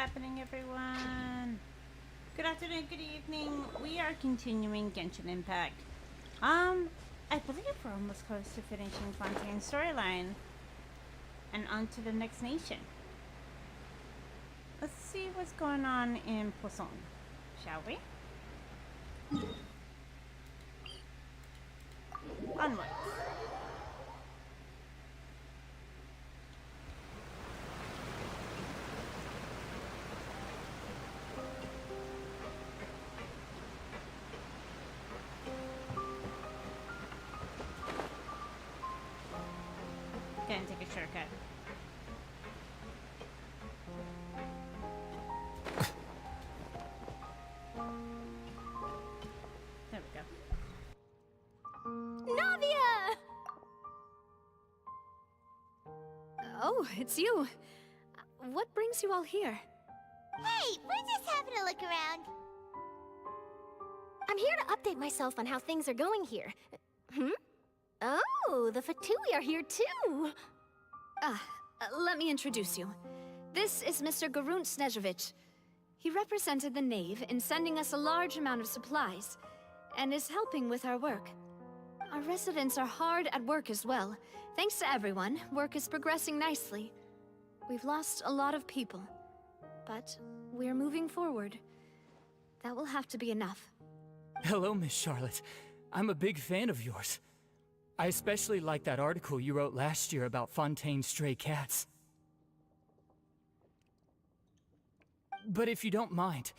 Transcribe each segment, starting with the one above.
happening, everyone? Good afternoon, good evening. We are continuing Genshin Impact. I believe we're almost close to finishing Fontaine's storyline and on to the next nation. Let's see what's going on in Poisson, shall we? Onwards. Gonna take a shortcut. There we go. Navia! Oh, it's you. What brings you all here? Hey, we're just having a look around. I'm here to update myself on how things are going here. Oh, the Fatui are here too. Let me introduce you. This is Mr. Garunt Snežević. He represented the Knave in sending us a large amount of supplies, and is helping with our work. Our residents are hard at work as well. Thanks to everyone, work is progressing nicely. We've lost a lot of people, but we're moving forward. That will have to be enough. Hello, Miss Charlotte. I'm a big fan of yours. I especially like that article you wrote last year about Fontaine's stray cats. But if you don't mind,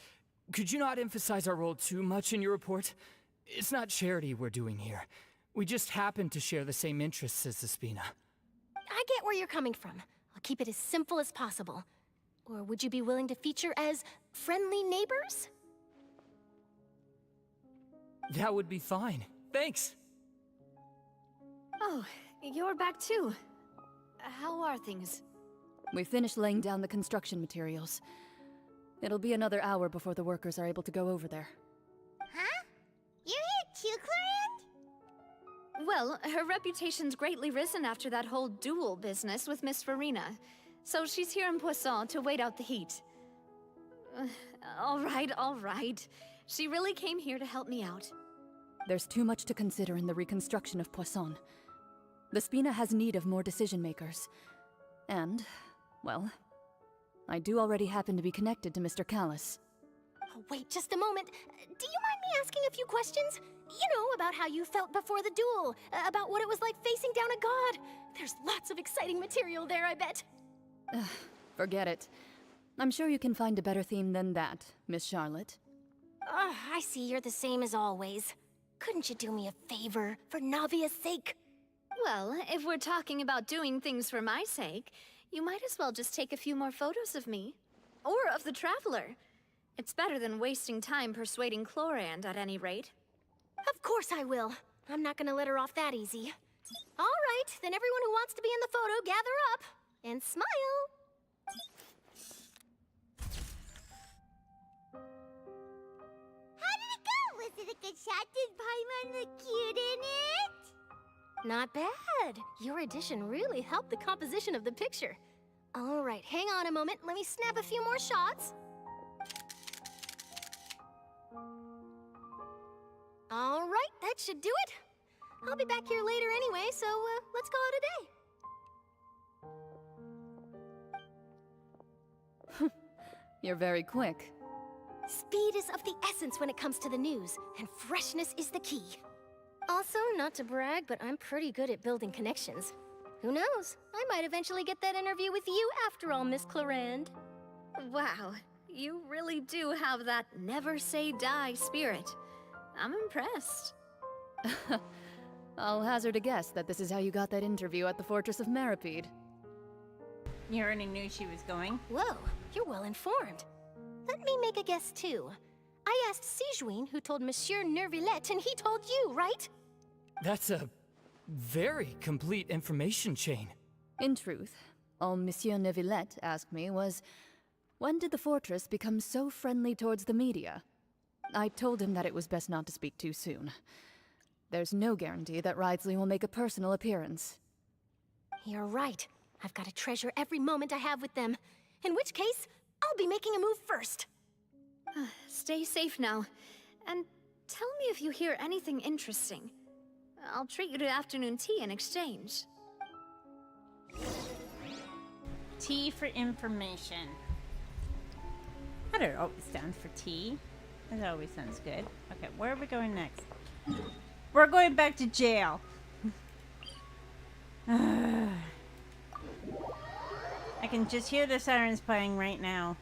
could you not emphasize our role too much in your report? It's not charity we're doing here. We just happen to share the same interests as the Spina. I get where you're coming from. I'll keep it as simple as possible. Or would you be willing to feature as friendly neighbors? That would be fine. Thanks! Oh, you're back too. How are things? We finished laying down the construction materials. It'll be another hour before the workers are able to go over there. Huh? You're here too, Clorinde? Well, her reputation's greatly risen after that whole duel business with Miss Farina. So she's here in Poisson to wait out the heat. All right. She really came here to help me out. There's too much to consider in the reconstruction of Poisson. The Spina has need of more decision-makers. And, well, I do already happen to be connected to Mr. Callas. Oh, wait just a moment. Do you mind me asking a few questions? You know, about how you felt before the duel, about what it was like facing down a god. There's lots of exciting material there, I bet. Forget it. I'm sure you can find a better theme than that, Miss Charlotte. I see you're the same as always. Couldn't you do me a favor, for Navia's sake? Well, if we're talking about doing things for my sake, you might as well just take a few more photos of me. Or of the Traveler. It's better than wasting time persuading Clorinde, at any rate. Of course I will. I'm not gonna let her off that easy. All right, then everyone who wants to be in the photo, gather up. And smile. How did it go? Was it a good shot? Did Paimon look cute in it? Not bad. Your addition really helped the composition of the picture. All right, hang on a moment. Let me snap a few more shots. All right, that should do it. I'll be back here later anyway, so let's call it a day. You're very quick. Speed is of the essence when it comes to the news, and freshness is the key. Also, not to brag, but I'm pretty good at building connections. Who knows? I might eventually get that interview with you after all, Miss Clorinde. Wow, you really do have that never say die spirit. I'm impressed. I'll hazard a guess that this is how you got that interview at the Fortress of Meripede. You already knew she was going. Whoa, you're well informed. Let me make a guess too. I asked Sigewinne, who told Monsieur Neuvillette, and he told you, right? That's a very complete information chain. In truth, all Monsieur Neuvillette asked me was, when did the fortress become so friendly towards the media? I told him that it was best not to speak too soon. There's no guarantee that Wriothesley will make a personal appearance. You're right. I've got to treasure every moment I have with them. In which case, I'll be making a move first. Stay safe now. And tell me if you hear anything interesting. I'll treat you to afternoon tea in exchange. T for information. I don't always stand for T. That always sounds good. Okay, where are we going next? We're going back to jail. I can just hear the sirens playing right now.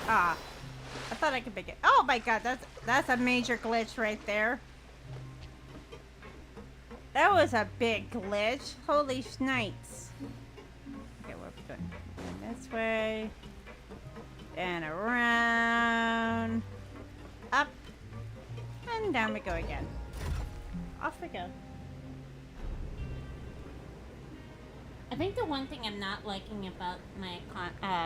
Ah, I thought I could pick it. Oh my god, that's a major glitch right there. That was a big glitch. Holy snipes. Okay, where are we going? Going this way. And around. Up. And down we go again. Off we go. I think the one thing I'm not liking about my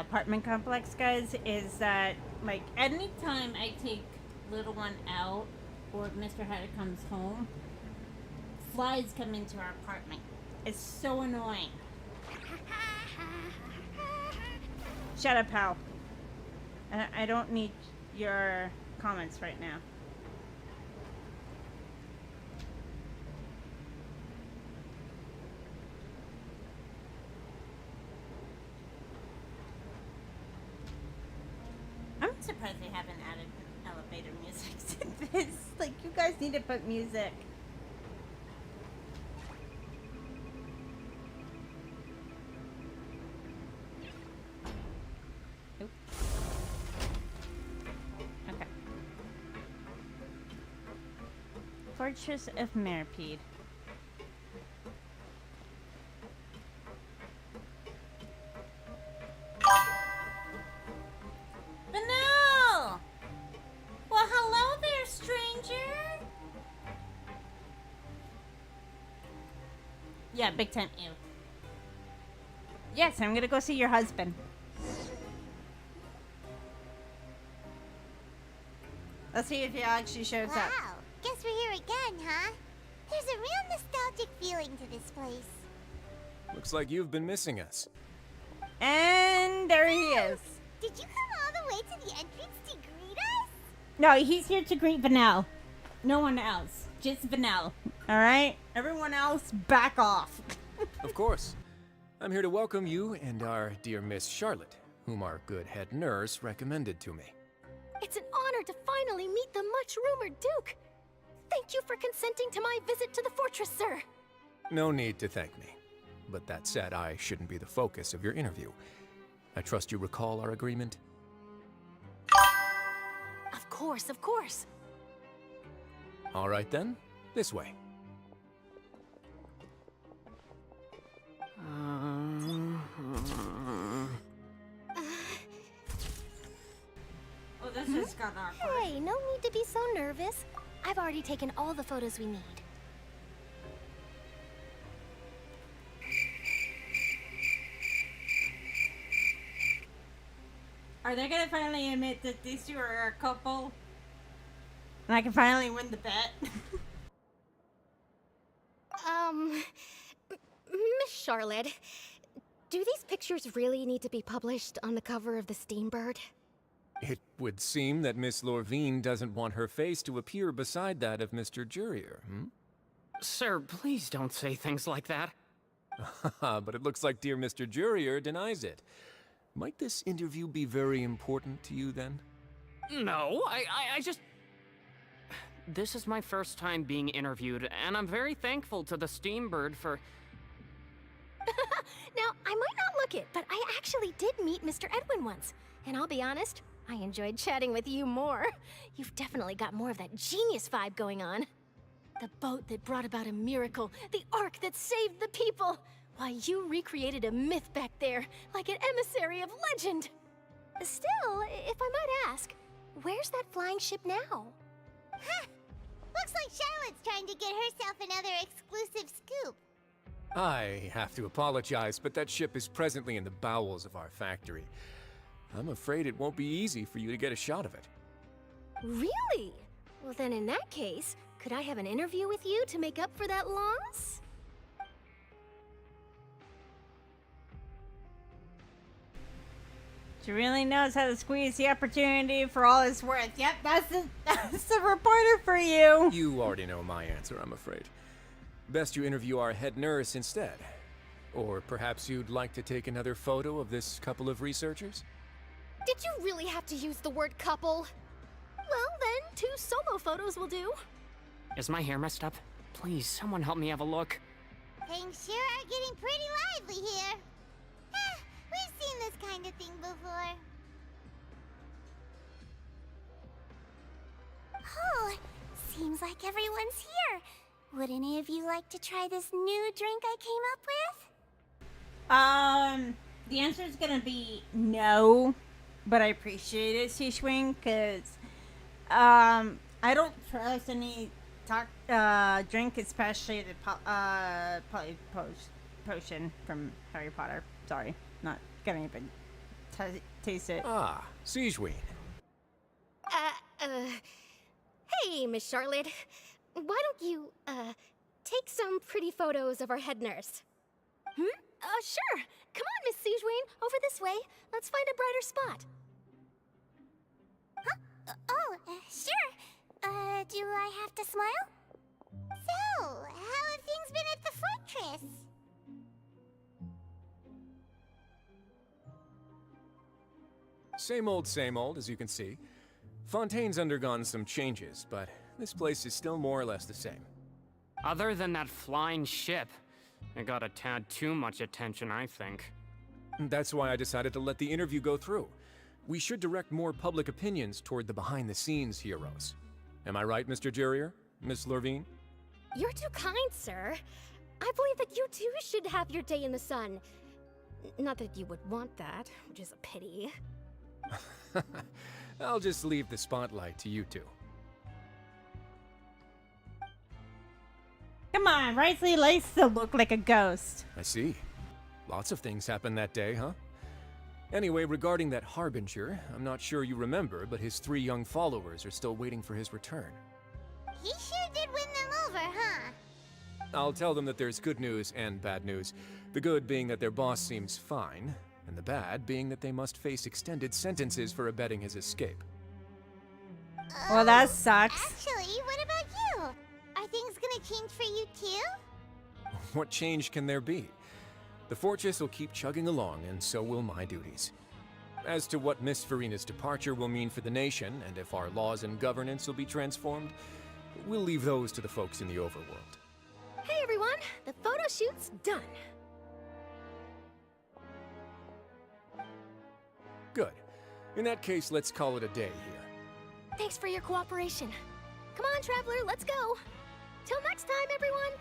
apartment complex, guys, is that, like, anytime I take little one out or if Mr. Hatter comes home, flies come into our apartment. It's so annoying. Shut up, pal. I don't need your comments right now. I'm surprised they haven't added elevator music to this. Like, you guys need to put music. Oop. Okay. Fortress of Merpede. Vanille! Well, hello there, stranger. Yeah, big time you. Yes, I'm gonna go see your husband. Let's see if he actually shows up. Wow, guess we're here again, huh? There's a real nostalgic feeling to this place. Looks like you've been missing us. And there he is. Did you come all the way to the entrance to greet us? No, he's here to greet Vanille. No one else. Just Vanille. Alright? Everyone else, back off. Of course. I'm here to welcome you and our dear Miss Charlotte, whom our good head nurse recommended to me. It's an honor to finally meet the much-rumored Duke. Thank you for consenting to my visit to the fortress, sir. No need to thank me. But that said, I shouldn't be the focus of your interview. I trust you recall our agreement? Of course, of course. All right then, this way. Oh, this has got awkward. Hey, no need to be so nervous. I've already taken all the photos we need. Are they gonna finally admit that these two are a couple? And I can finally win the bet? Miss Charlotte, do these pictures really need to be published on the cover of the Steambird? It would seem that Miss Lorvine doesn't want her face to appear beside that of Mr. Jurier, Sir, please don't say things like that. But it looks like dear Mr. Jurier denies it. Might this interview be very important to you then? No, I just... This is my first time being interviewed, and I'm very thankful to the Steambird for... Now, I might not look it, but I actually did meet Mr. Edwin once. And I'll be honest, I enjoyed chatting with you more. You've definitely got more of that genius vibe going on. The boat that brought about a miracle, the ark that saved the people. Why, you recreated a myth back there, like an emissary of legend. Still, if I might ask, where's that flying ship now? Huh. Looks like Charlotte's trying to get herself another exclusive scoop. I have to apologize, but that ship is presently in the bowels of our factory. I'm afraid it won't be easy for you to get a shot of it. Really? Well, then in that case, could I have an interview with you to make up for that loss? She really knows how to squeeze the opportunity for all it's worth. Yep, that's the reporter for you. You already know my answer, I'm afraid. Best you interview our head nurse instead. Or perhaps you'd like to take another photo of this couple of researchers? Did you really have to use the word couple? Well, then, 2 solo photos will do. Is my hair messed up? Please, someone help me have a look. Things sure are getting pretty lively here. We've seen this kind of thing before. Oh, seems like everyone's here. Would any of you like to try this new drink I came up with? The answer is gonna be no, but I appreciate it, Seashwing, because I don't trust any drink, especially the potion from Harry Potter. Sorry, not gonna even taste it. Ah, Siegeween. Hey, Miss Charlotte. Why don't you, take some pretty photos of our head nurse? Sure. Come on, Miss Siegeween. Over this way. Let's find a brighter spot. Huh? Sure. Do I have to smile? So, how have things been at the fortress? Same old, as you can see. Fontaine's undergone some changes, but this place is still more or less the same. Other than that flying ship, it got a tad too much attention, I think. That's why I decided to let the interview go through. We should direct more public opinions toward the behind-the-scenes heroes. Am I right, Mr. Jurrier? Miss Lurvine? You're too kind, sir. I believe that you too should have your day in the sun. Not that you would want that, which is a pity. I'll just leave the spotlight to you two. Come on, Wriothesley likes to look like a ghost. I see. Lots of things happened that day, huh? Anyway, regarding that Harbinger, I'm not sure you remember, but his 3 young followers are still waiting for his return. He sure did win them over, huh? I'll tell them that there's good news and bad news. The good being that their boss seems fine, and the bad being that they must face extended sentences for abetting his escape. Well, that sucks. Actually, what about you? Are things gonna change for you too? What change can there be? The fortress will keep chugging along, and so will my duties. As to what Miss Farina's departure will mean for the nation, and if our laws and governance will be transformed, we'll leave those to the folks in the overworld. Hey everyone, the photo shoot's done. Good. In that case, let's call it a day here. Thanks for your cooperation. Come on, Traveler, let's go. Till next time, everyone.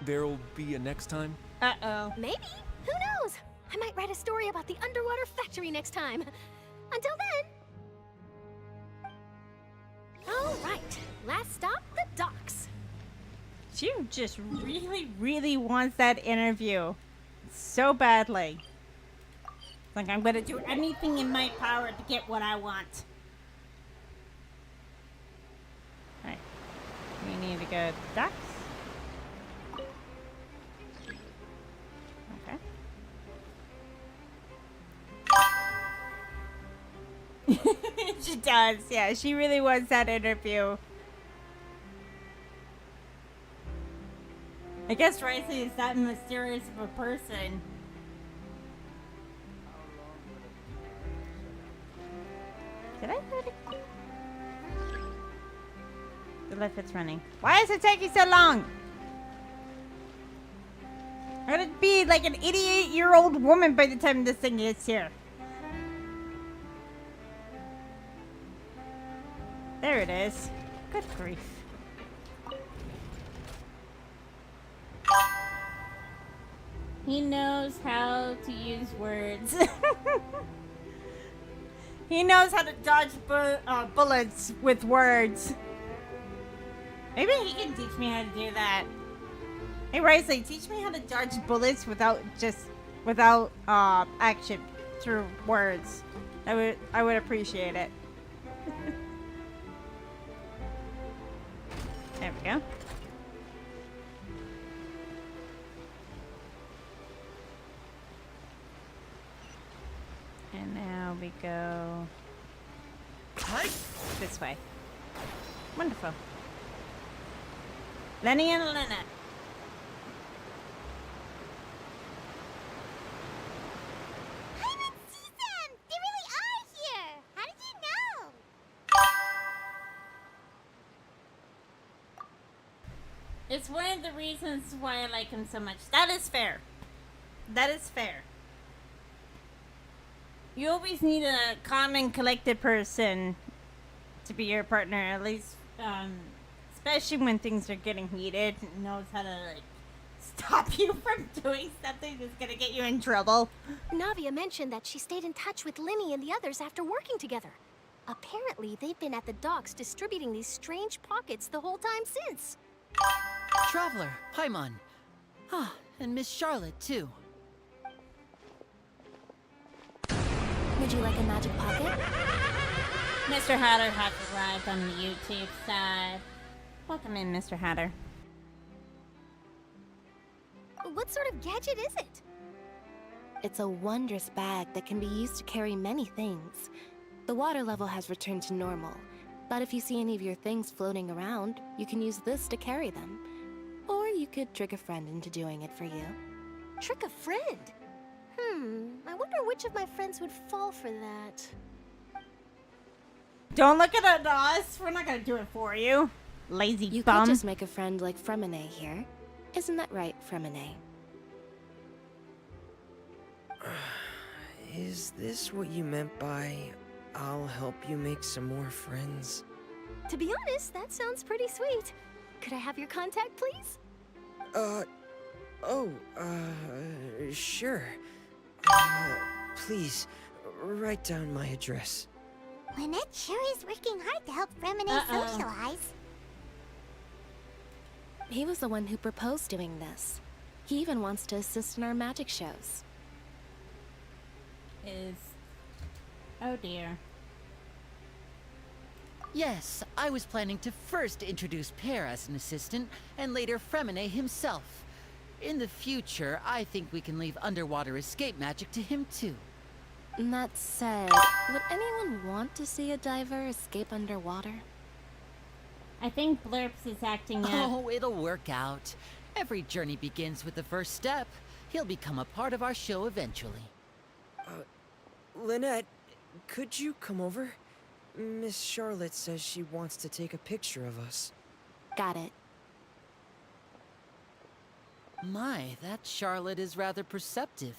There'll be a next time? Uh-oh. Maybe. Who knows? I might write a story about the underwater factory next time. Until then. All right. Last stop, the docks. She just really, really wants that interview so badly. Like, I'm gonna do anything in my power to get what I want. Alright. We need to go ducks. Okay. She does, yeah. She really wants that interview. I guess Wriothesley is that mysterious of a person. Did I put it? The lift is running. Why is it taking so long? I'm gonna be like an 88-year-old woman by the time this thing gets here. There it is. Good grief. He knows how to use words. He knows how to dodge bullets with words. Maybe he can teach me how to do that. Hey, Wriothesley, teach me how to dodge bullets without action through words. I would appreciate it. There we go. And we go this way. Wonderful. Lenny and Lynette. I didn't see them! They really are here! How did you know? It's one of the reasons why I like him so much. That is fair. That is fair. You always need a calm and collected person to be your partner, at least, especially when things are getting heated. Knows how to, like, stop you from doing something that's gonna get you in trouble. Navia mentioned that she stayed in touch with Linny and the others after working together. Apparently, they've been at the docks distributing these strange pockets the whole time since. Traveler, Paimon. Ah, and Miss Charlotte, too. Would you like a magic pocket? Mr. Hatter has arrived on the YouTube side. Welcome in, Mr. Hatter. What sort of gadget is it? It's a wondrous bag that can be used to carry many things. The water level has returned to normal, but if you see any of your things floating around, you can use this to carry them. Or you could trick a friend into doing it for you. Trick a friend? I wonder which of my friends would fall for that. Don't look at us. We're not gonna do it for you. Lazy You bum. could just make a friend like Fremine here. Isn't that right, Fremine? Is this what you meant by, I'll help you make some more friends? To be honest, that sounds pretty sweet. Could I have your contact, please? Sure. Please, write down my address. Lynette sure is working hard to help Fremine socialize. He was the one who proposed doing this. He even wants to assist in our magic shows. Oh dear. Yes, I was planning to first introduce Per as an assistant, and later Fremine himself. In the future, I think we can leave underwater escape magic to him too. That said, would anyone want to see a diver escape underwater? I think Blurps is acting up. Oh, it'll work out. Every journey begins with the first step. He'll become a part of our show eventually. Lynette, could you come over? Miss Charlotte says she wants to take a picture of us. Got it. My, that Charlotte is rather perceptive.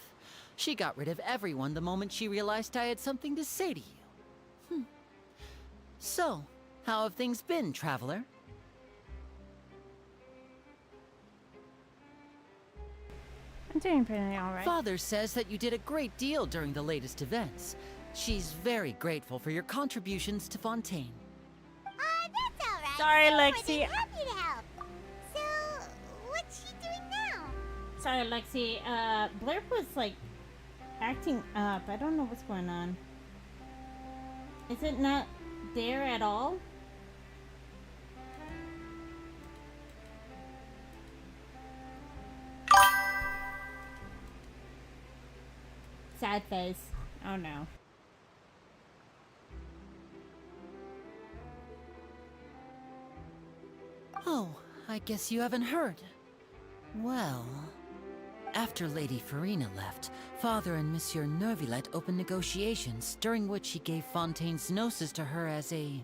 She got rid of everyone the moment she realized I had something to say to you. So, how have things been, Traveler? I'm doing pretty alright. Father says that you did a great deal during the latest events. She's very grateful for your contributions to Fontaine. That's alright. Sorry, We're more Lexi. than happy to help. So, what's she doing now? Sorry, Lexi. Blurp was like acting up. I don't know what's going on. Is it not there at all? Sad face. Oh no. Oh, I guess you haven't heard. Well, after Lady Farina left, Father and Monsieur Neuvillette opened negotiations, during which he gave Fontaine's Gnosis to her as a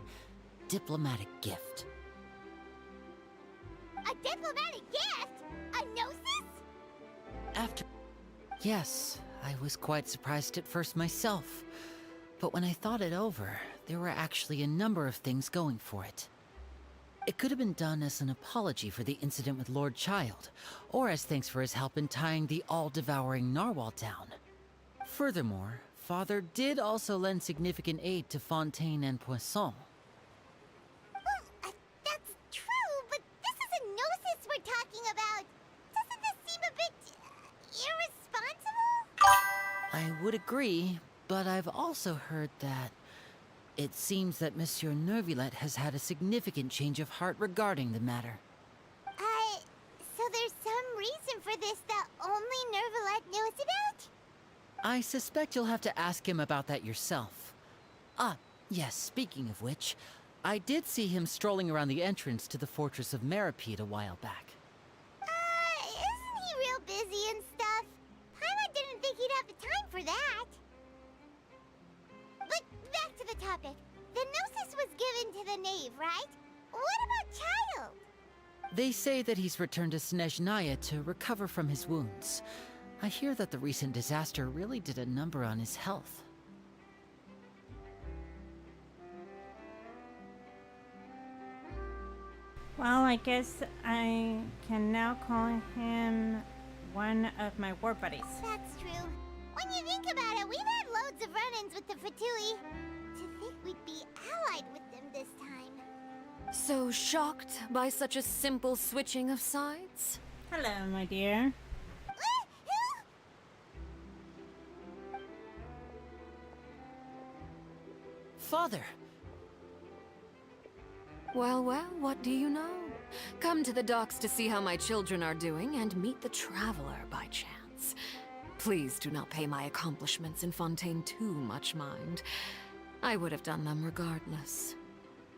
diplomatic gift. A diplomatic gift? A gnosis? After... Yes, I was quite surprised at first myself. But when I thought it over, there were actually a number of things going for it. It could have been done as an apology for the incident with Lord Child, or as thanks for his help in tying the all-devouring Narwhal down. Furthermore, Father did also lend significant aid to Fontaine and Poisson. Well, that's true, but this is a gnosis we're talking about. Doesn't this seem a bit irresponsible? I would agree, but I've also heard that it seems that Monsieur Neuvillette has had a significant change of heart regarding the matter. So there's some reason for this that only Neuvillette knows about? I suspect you'll have to ask him about that yourself. Ah, yes, speaking of which, I did see him strolling around the entrance to the Fortress of Meripede a while back. Isn't he real busy and stuff? Paimon didn't think he'd have the time for that. But back to the topic. The Gnosis was given to the Knave, right? What about Child? They say that he's returned to Snezhnaya to recover from his wounds. I hear that the recent disaster really did a number on his health. Well, I guess I can now call him one of my war buddies. That's true. When you think about it, we've had loads of run-ins with the Fatui. To think we'd be allied with them this time. So shocked by such a simple switching of sides? Hello, my dear. Father! Well, well, what do you know? Come to the docks to see how my children are doing and meet the Traveler by chance. Please do not pay my accomplishments in Fontaine too much mind. I would have done them regardless.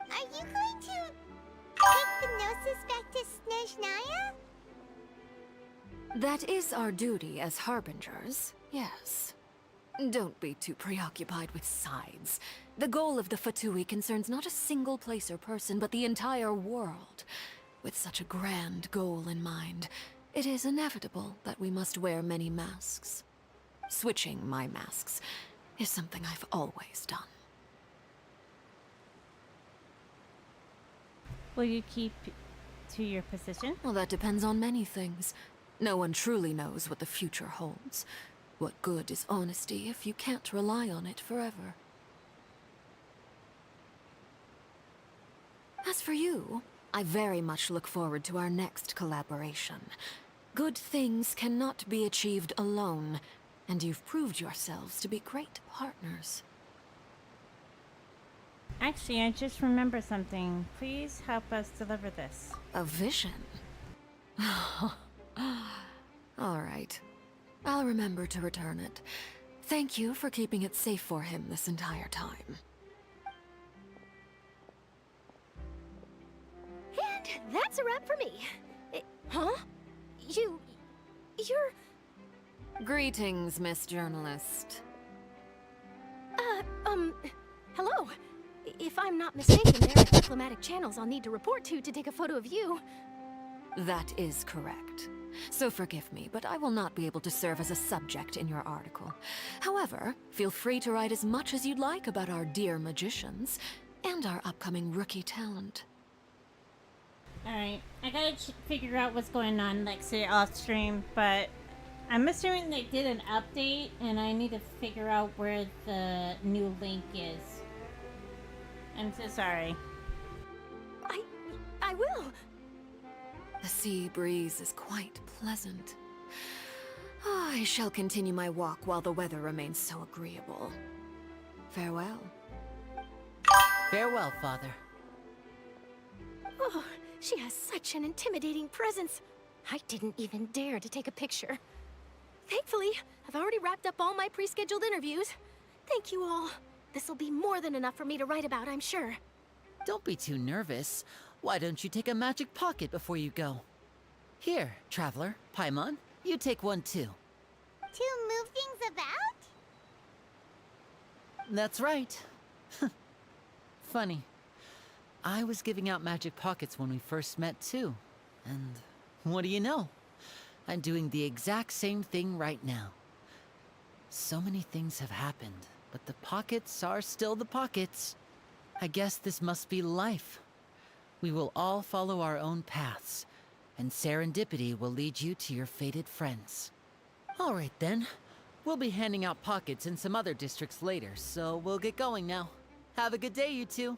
Are you going to take the Gnosis back to Snezhnaya? That is our duty as Harbingers, yes. Don't be too preoccupied with sides. The goal of the Fatui concerns not a single place or person, but the entire world. With such a grand goal in mind, it is inevitable that we must wear many masks. Switching my masks is something I've always done. Will you keep to your position? Well, that depends on many things. No one truly knows what the future holds. What good is honesty if you can't rely on it forever? As for you, I very much look forward to our next collaboration. Good things cannot be achieved alone, and you've proved yourselves to be great partners. Actually, I just remembered something. Please help us deliver this. A vision? All right. I'll remember to return it. Thank you for keeping it safe for him this entire time. And that's a wrap for me. Huh? You're... Greetings, Miss Journalist. Hello. If I'm not mistaken, there are diplomatic channels I'll need to report to take a photo of you. That is correct. So forgive me, but I will not be able to serve as a subject in your article. However, feel free to write as much as you'd like about our dear magicians and our upcoming rookie talent. Alright, I gotta figure out what's going on, Lexi, off stream, but I'm assuming they did an update, and I need to figure out where the new link is. I'm so sorry. I will. The sea breeze is quite pleasant. I shall continue my walk while the weather remains so agreeable. Farewell. Farewell, Father. Oh, she has such an intimidating presence. I didn't even dare to take a picture. Thankfully, I've already wrapped up all my pre-scheduled interviews. Thank you all. This'll be more than enough for me to write about, I'm sure. Don't be too nervous. Why don't you take a magic pocket before you go? Here, Traveler, Paimon, you take one too. To move things about? That's right. Funny. I was giving out magic pockets when we first met too. And what do you know? I'm doing the exact same thing right now. So many things have happened, but the pockets are still the pockets. I guess this must be life. We will all follow our own paths, and serendipity will lead you to your fated friends. All right then. We'll be handing out pockets in some other districts later, so we'll get going now. Have a good day, you two.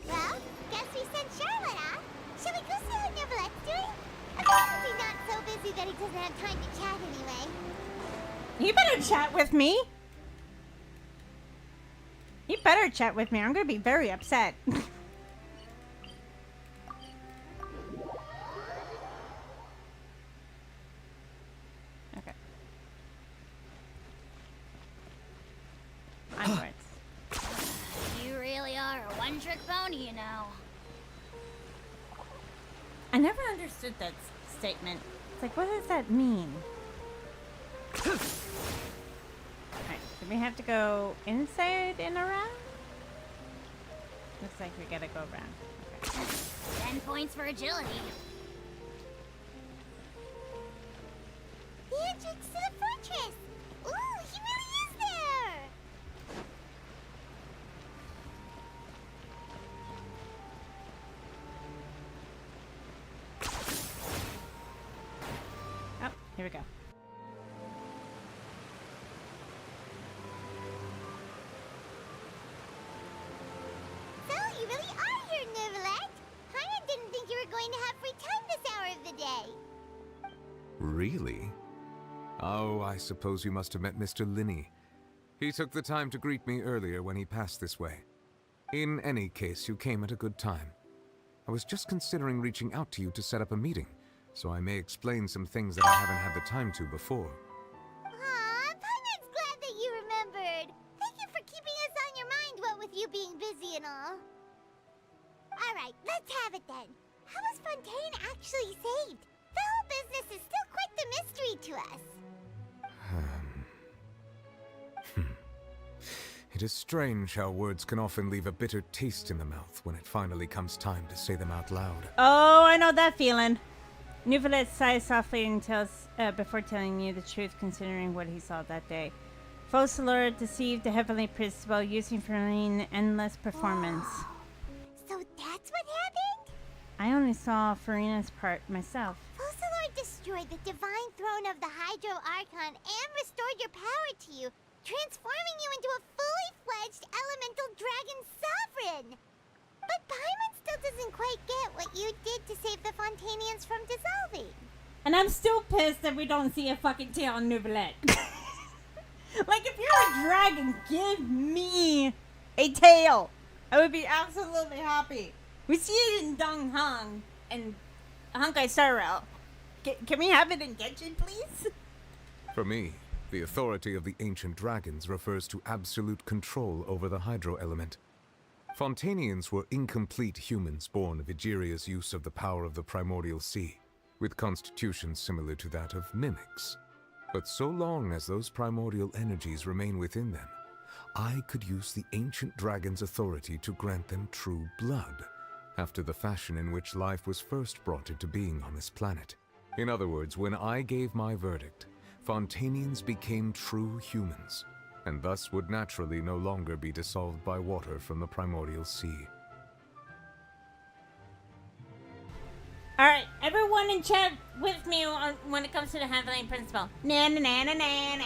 Well, guess we sent Charlotte off. Shall we go see how Neverlette's doing? I'm probably not so busy that he doesn't have time to chat anyway. You better chat with me! You better chat with me, I'm gonna be very upset. you know. I never understood that statement. It's like, what does that mean? Alright, do we have to go inside and around? Looks like we gotta go around. Okay. 10 points for agility. The entrance to the fortress! Ooh, he really is there! Oh, here we go. So, you really are here, Neuvillette! Paimon didn't think you were going to have free time this hour of the day. Really? Oh, I suppose you must have met Mr. Linney. He took the time to greet me earlier when he passed this way. In any case, you came at a good time. I was just considering reaching out to you to set up a meeting, so I may explain some things that I haven't had the time to before. Aw, Paimon's glad that you remembered. Thank you for keeping us on your mind, what with you being busy and all. Alright, let's have it then. How was Fontaine actually saved? The whole business is still quite the mystery to us. It is strange how words can often leave a bitter taste in the mouth when it finally comes time to say them out loud. Oh, I know that feeling. Neuvillette sighs softly and tells, before telling you the truth, considering what he saw that day. Focalor deceived the Heavenly Principal using Farina's endless performance. So that's what happened? I only saw Farina's part myself. Focalor destroyed the divine throne of the Hydro Archon and restored your power to you, transforming you into a fully fledged elemental dragon sovereign. But Paimon still doesn't quite get what you did to save the Fontanians from dissolving. And I'm still pissed that we don't see a fucking tail on Neuvillette. Like, if you're a dragon, give me a tail. I would be absolutely happy. We see it in Dong Hong and Honkai Star Rail. Can we have it in Genshin, please? For me, the authority of the ancient dragons refers to absolute control over the hydro element. Fontanians were incomplete humans born of Egeria's use of the power of the primordial sea, with constitutions similar to that of mimics. But so long as those primordial energies remain within them, I could use the ancient dragon's authority to grant them true blood, after the fashion in which life was first brought into being on this planet. In other words, when I gave my verdict, Fontanians became true humans, and thus would naturally no longer be dissolved by water from the primordial sea. Alright, everyone in chat with me when it comes to the Heavenly Principle. Na na na na na na.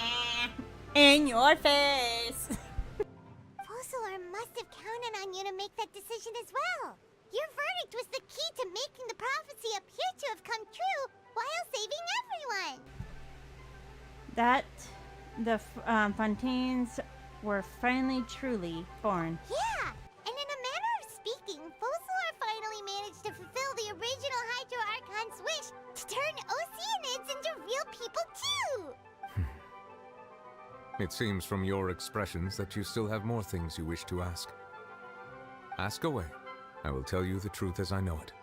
In your face. Focalor must have counted on you to make that decision as well. Your verdict was the key to making the prophecy appear to have come true while saving everyone. That the Fontaines were finally truly born. Yeah, and in a manner of speaking, Focalor finally managed to fulfill the original Hydro Archon's wish to turn Oceanids into real people too! It seems from your expressions that you still have more things you wish to ask. Ask away. I will tell you the truth as I know it.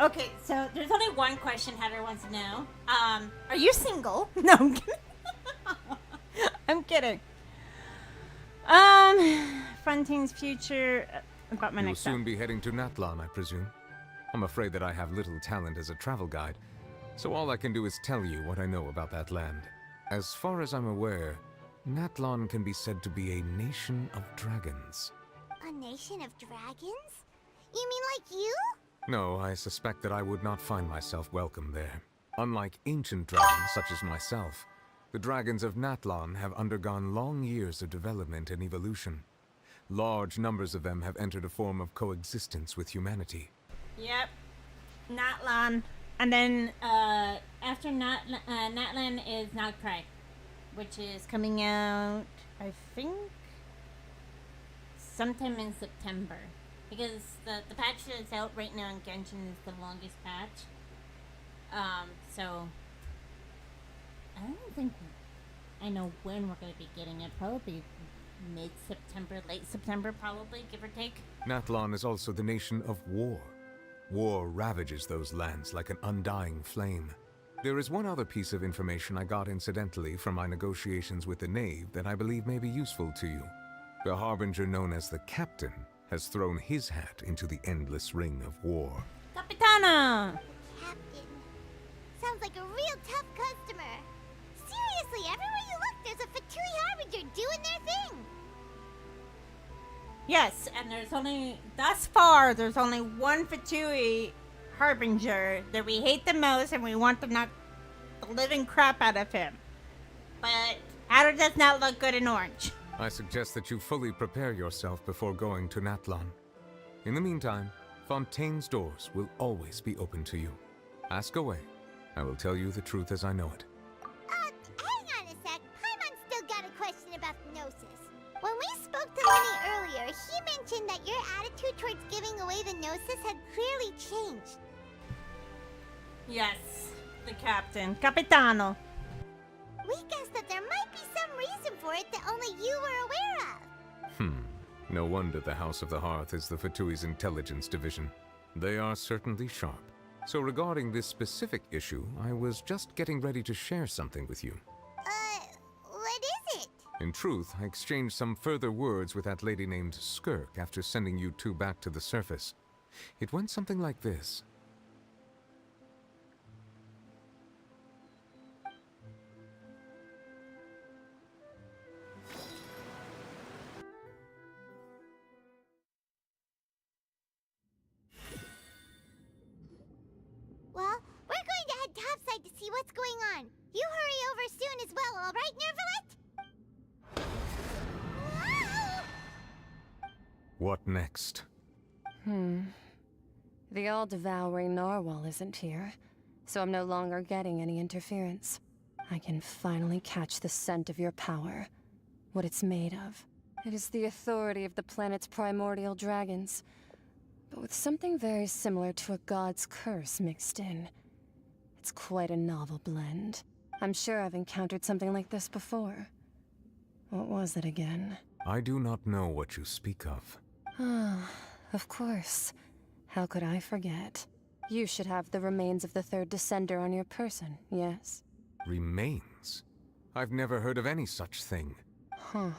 Okay, so there's only one question Heather wants to know. Are you single? No, I'm kidding. I'm kidding. Fontaine's future, about my You'll next soon be heading to Natlan, I presume. I'm afraid that I have little talent as a travel guide, so all I can do is tell you what I know about that land. As far as I'm aware, Natlan can be said to be a nation of dragons. A nation of dragons? You mean like you? No, I suspect that I would not find myself welcome there. Unlike ancient dragons such as myself, the dragons of Natlan have undergone long years of development and evolution. Large numbers of them have entered a form of coexistence with humanity. Yep. Natlan. And then, after Natlan is Nagprai, which is coming out, I think, sometime in September. Because the patch that's out right now in Genshin is the longest patch. So I don't think I know when we're going to be getting it. Probably mid-September, late September probably, give or take. Natlan is also the nation of war. War ravages those lands like an undying flame. There is one other piece of information I got incidentally from my negotiations with the Knave that I believe may be useful to you. The Harbinger known as the Captain has thrown his hat into the endless ring of war. Capitana! Captain. Sounds like a real tough customer. Seriously, everywhere you look, there's a Fatui Harbinger doing their thing. Yes, and there's only, thus far, there's only one Fatui Harbinger that we hate the most and we want to knock the living crap out of him. But Hatter does not look good in orange. I suggest that you fully prepare yourself before going to Natlan. In the meantime, Fontaine's doors will always be open to you. Ask away. I will tell you the truth as I know it. Hang on a sec. Paimon's still got a question about the Gnosis. When we spoke to Lenny earlier, he mentioned that your attitude towards giving away the Gnosis had clearly changed. Yes, the captain. Capitano. We guessed that there might be some reason for it that only you were aware of. No wonder the House of the Hearth is the Fatui's intelligence division. They are certainly sharp. So regarding this specific issue, I was just getting ready to share something with you. What is it? In truth, I exchanged some further words with that lady named Skirk after sending you two back to the surface. It went something like this. Well, we're going to head topside to see what's going on. You hurry over soon as well, all right, Nervalet? What next? The all-devouring narwhal isn't here, so I'm no longer getting any interference. I can finally catch the scent of your power, what it's made of. It is the authority of the planet's primordial dragons, but with something very similar to a god's curse mixed in. It's quite a novel blend. I'm sure I've encountered something like this before. What was it again? I do not know what you speak of. Ah, of course. How could I forget? You should have the remains of the third Descender on your person, yes? Remains? I've never heard of any such thing. Huh.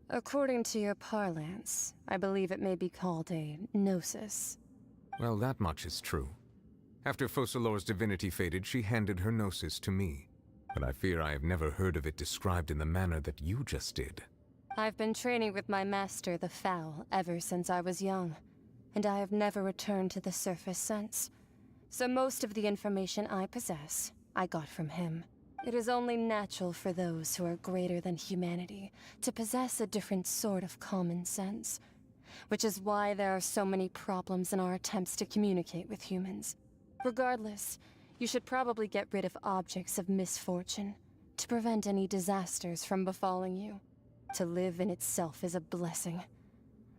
According to your parlance, I believe it may be called a gnosis. Well, that much is true. After Focalor's divinity faded, she handed her gnosis to me. But I fear I have never heard of it described in the manner that you just did. I've been training with my master, the Foul, ever since I was young, and I have never returned to the surface since. So most of the information I possess, I got from him. It is only natural for those who are greater than humanity to possess a different sort of common sense, which is why there are so many problems in our attempts to communicate with humans. Regardless, you should probably get rid of objects of misfortune to prevent any disasters from befalling you. To live in itself is a blessing.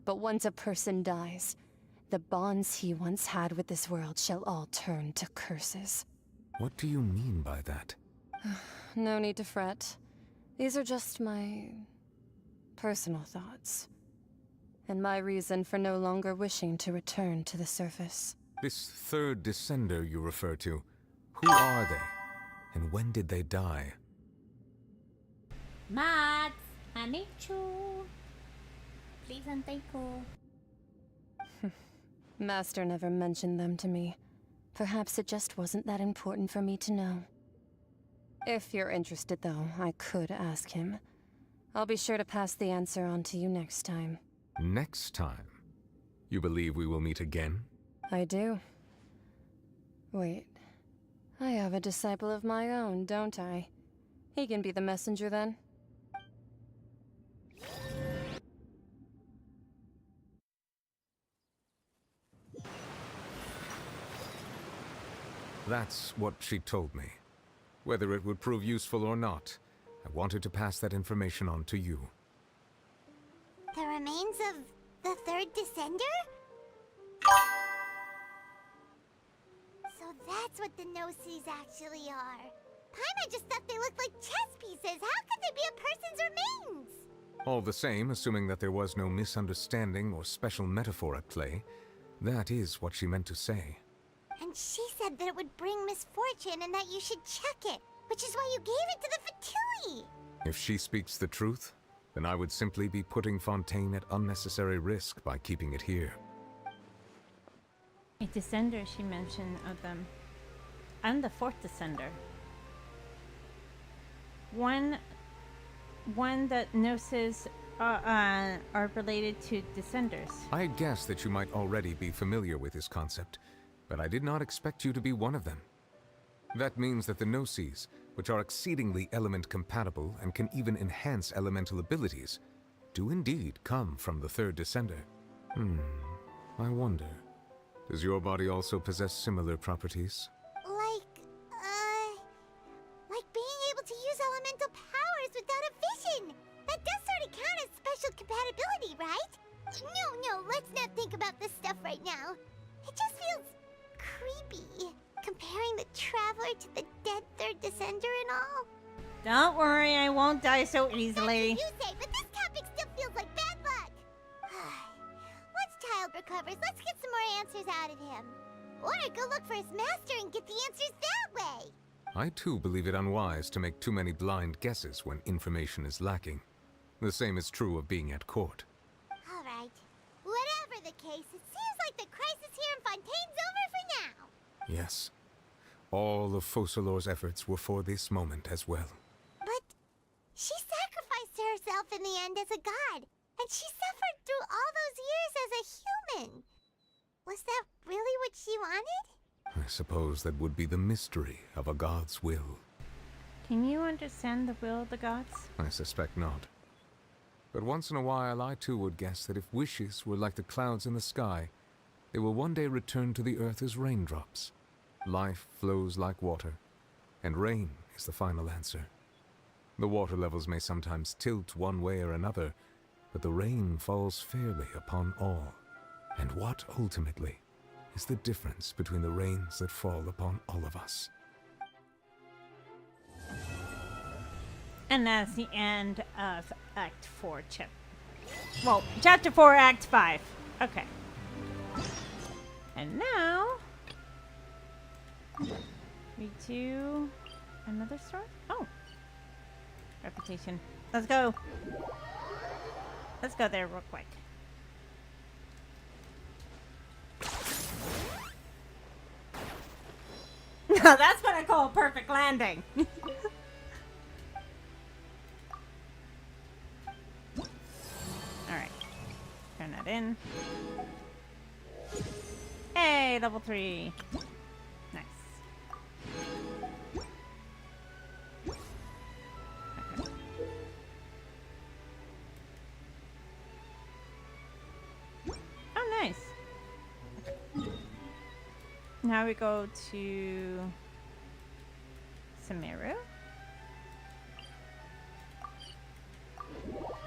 But once a person dies, the bonds he once had with this world shall all turn to curses. What do you mean by that? No need to fret. These are just my personal thoughts. And my reason for no longer wishing to return to the surface. This third Descender you refer to, who are they? And when did they die? Matt, I need you. Please and thank you. Master never mentioned them to me. Perhaps it just wasn't that important for me to know. If you're interested, though, I could ask him. I'll be sure to pass the answer on to you next time. Next time? You believe we will meet again? I do. Wait. I have a disciple of my own, don't I? He can be the messenger, then. That's what she told me. Whether it would prove useful or not, I wanted to pass that information on to you. The remains of the third Descender? So that's what the Gnosis actually are. Paimon just thought they looked like chess pieces. How could they be a person's remains? All the same, assuming that there was no misunderstanding or special metaphor at play, that is what she meant to say. And she said that it would bring misfortune and that you should check it, which is why you gave it to the Fatui! If she speaks the truth, then I would simply be putting Fontaine at unnecessary risk by keeping it here. A descender she mentioned of them. I'm the fourth descender. One that Gnosis are related to descenders. I guessed that you might already be familiar with this concept, but I did not expect you to be one of them. That means that the Gnosis, which are exceedingly element compatible and can even enhance elemental abilities, do indeed come from the third descender. I wonder, does your body also possess similar properties? Like being able to use elemental powers without a vision! That does sort of count as special compatibility, right? No, let's not think about this stuff right now. It just feels creepy, comparing the Traveler to the dead third descender and all. Don't worry, I won't die so easily. That's what you say, but this topic still feels like bad luck. Once Child recovers, let's get some more answers out of him. Or go look for his master and get the answers that way. I too believe it unwise to make too many blind guesses when information is lacking. The same is true of being at court. All right. Whatever the case, it seems like the crisis here in Fontaine's over for now. Yes. All of Focalors' efforts were for this moment as well. But she sacrificed herself in the end as a god, and she suffered through all those years as a human. Was that really what she wanted? I suppose that would be the mystery of a god's will. Can you understand the will of the gods? I suspect not. But once in a while, I too would guess that if wishes were like the clouds in the sky, they will one day return to the earth as raindrops. Life flows like water, and rain is the final answer. The water levels may sometimes tilt one way or another, but the rain falls fairly upon all. And what, ultimately, is the difference between the rains that fall upon all of us? And that's the end of Act 4, Chapter 4, Act 5. Okay. And now we do another story? Oh. Reputation. Let's go. Let's go there real quick. Now that's what I call a perfect landing. Alright. Turn that in. Hey, level 3. Nice. Okay. Oh, nice. Now we go to Sumeru.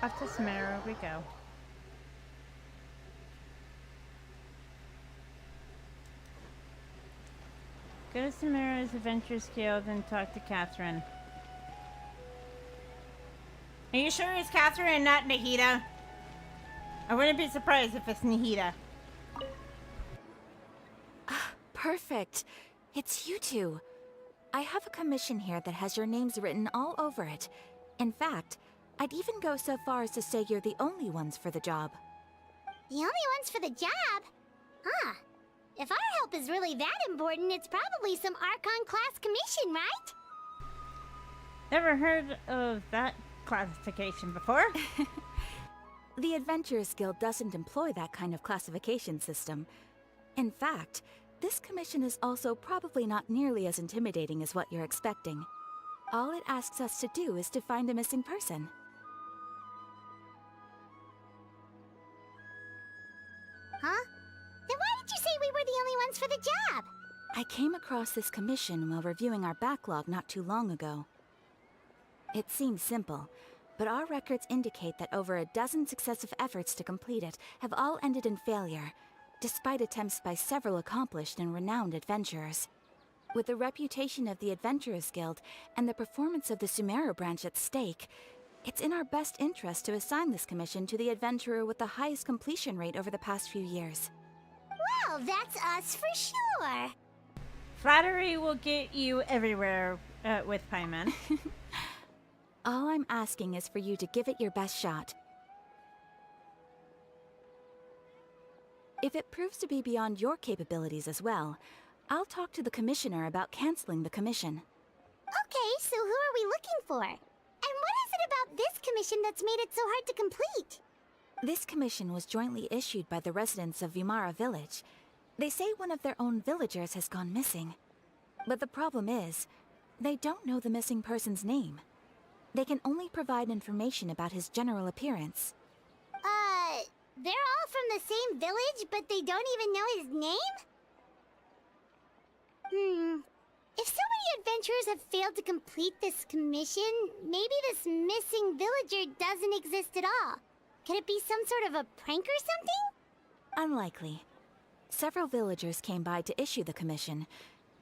Up to Sumeru we go. Go to Sumeru's Adventures Guild and talk to Catherine. Are you sure it's Catherine and not Nahida? I wouldn't be surprised if it's Nahida. Perfect. It's you two. I have a commission here that has your names written all over it. In fact, I'd even go so far as to say you're the only ones for the job. The only ones for the job? Huh. If our help is really that important, it's probably some Archon-class commission, right? Never heard of that classification before. The Adventurers Guild doesn't employ that kind of classification system. In fact, this commission is also probably not nearly as intimidating as what you're expecting. All it asks us to do is to find a missing person. Huh? Then why did you say we were the only ones for the job? I came across this commission while reviewing our backlog not too long ago. It seems simple, but our records indicate that over a dozen successive efforts to complete it have all ended in failure, despite attempts by several accomplished and renowned adventurers. With the reputation of the Adventurers Guild and the performance of the Sumeru branch at stake, It's in our best interest to assign this commission to the adventurer with the highest completion rate over the past few years. Well, that's us for sure. Flattery will get you everywhere with Paimon. All I'm asking is for you to give it your best shot. If it proves to be beyond your capabilities as well, I'll talk to the commissioner about canceling the commission. Okay, so who are we looking for? And what is it about this commission that's made it so hard to complete? This commission was jointly issued by the residents of Vimara Village. They say one of their own villagers has gone missing. But the problem is, they don't know the missing person's name. They can only provide information about his general appearance. They're all from the same village, but they don't even know his name? If so many adventurers have failed to complete this commission, maybe this missing villager doesn't exist at all. Could it be some sort of a prank or something? Unlikely. Several villagers came by to issue the commission,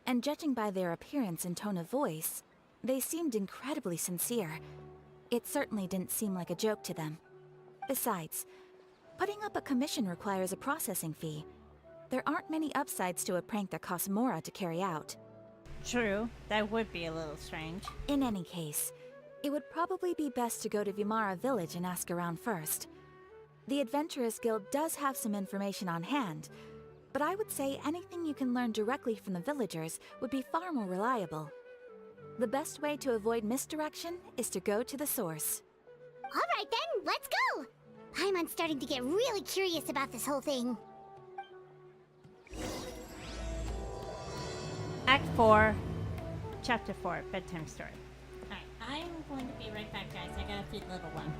and judging by their appearance and tone of voice, they seemed incredibly sincere. It certainly didn't seem like a joke to them. Besides, putting up a commission requires a processing fee. There aren't many upsides to a prank that costs Mora to carry out. True, that would be a little strange. In any case, it would probably be best to go to Vimara Village and ask around first. The Adventurers Guild does have some information on hand, but I would say anything you can learn directly from the villagers would be far more reliable. The best way to avoid misdirection is to go to the source. Alright then, let's go! Paimon's starting to get really curious about this whole thing. Act 4, Chapter 4, Bedtime Story. Alright, I'm going to be right back, guys. I gotta feed little one.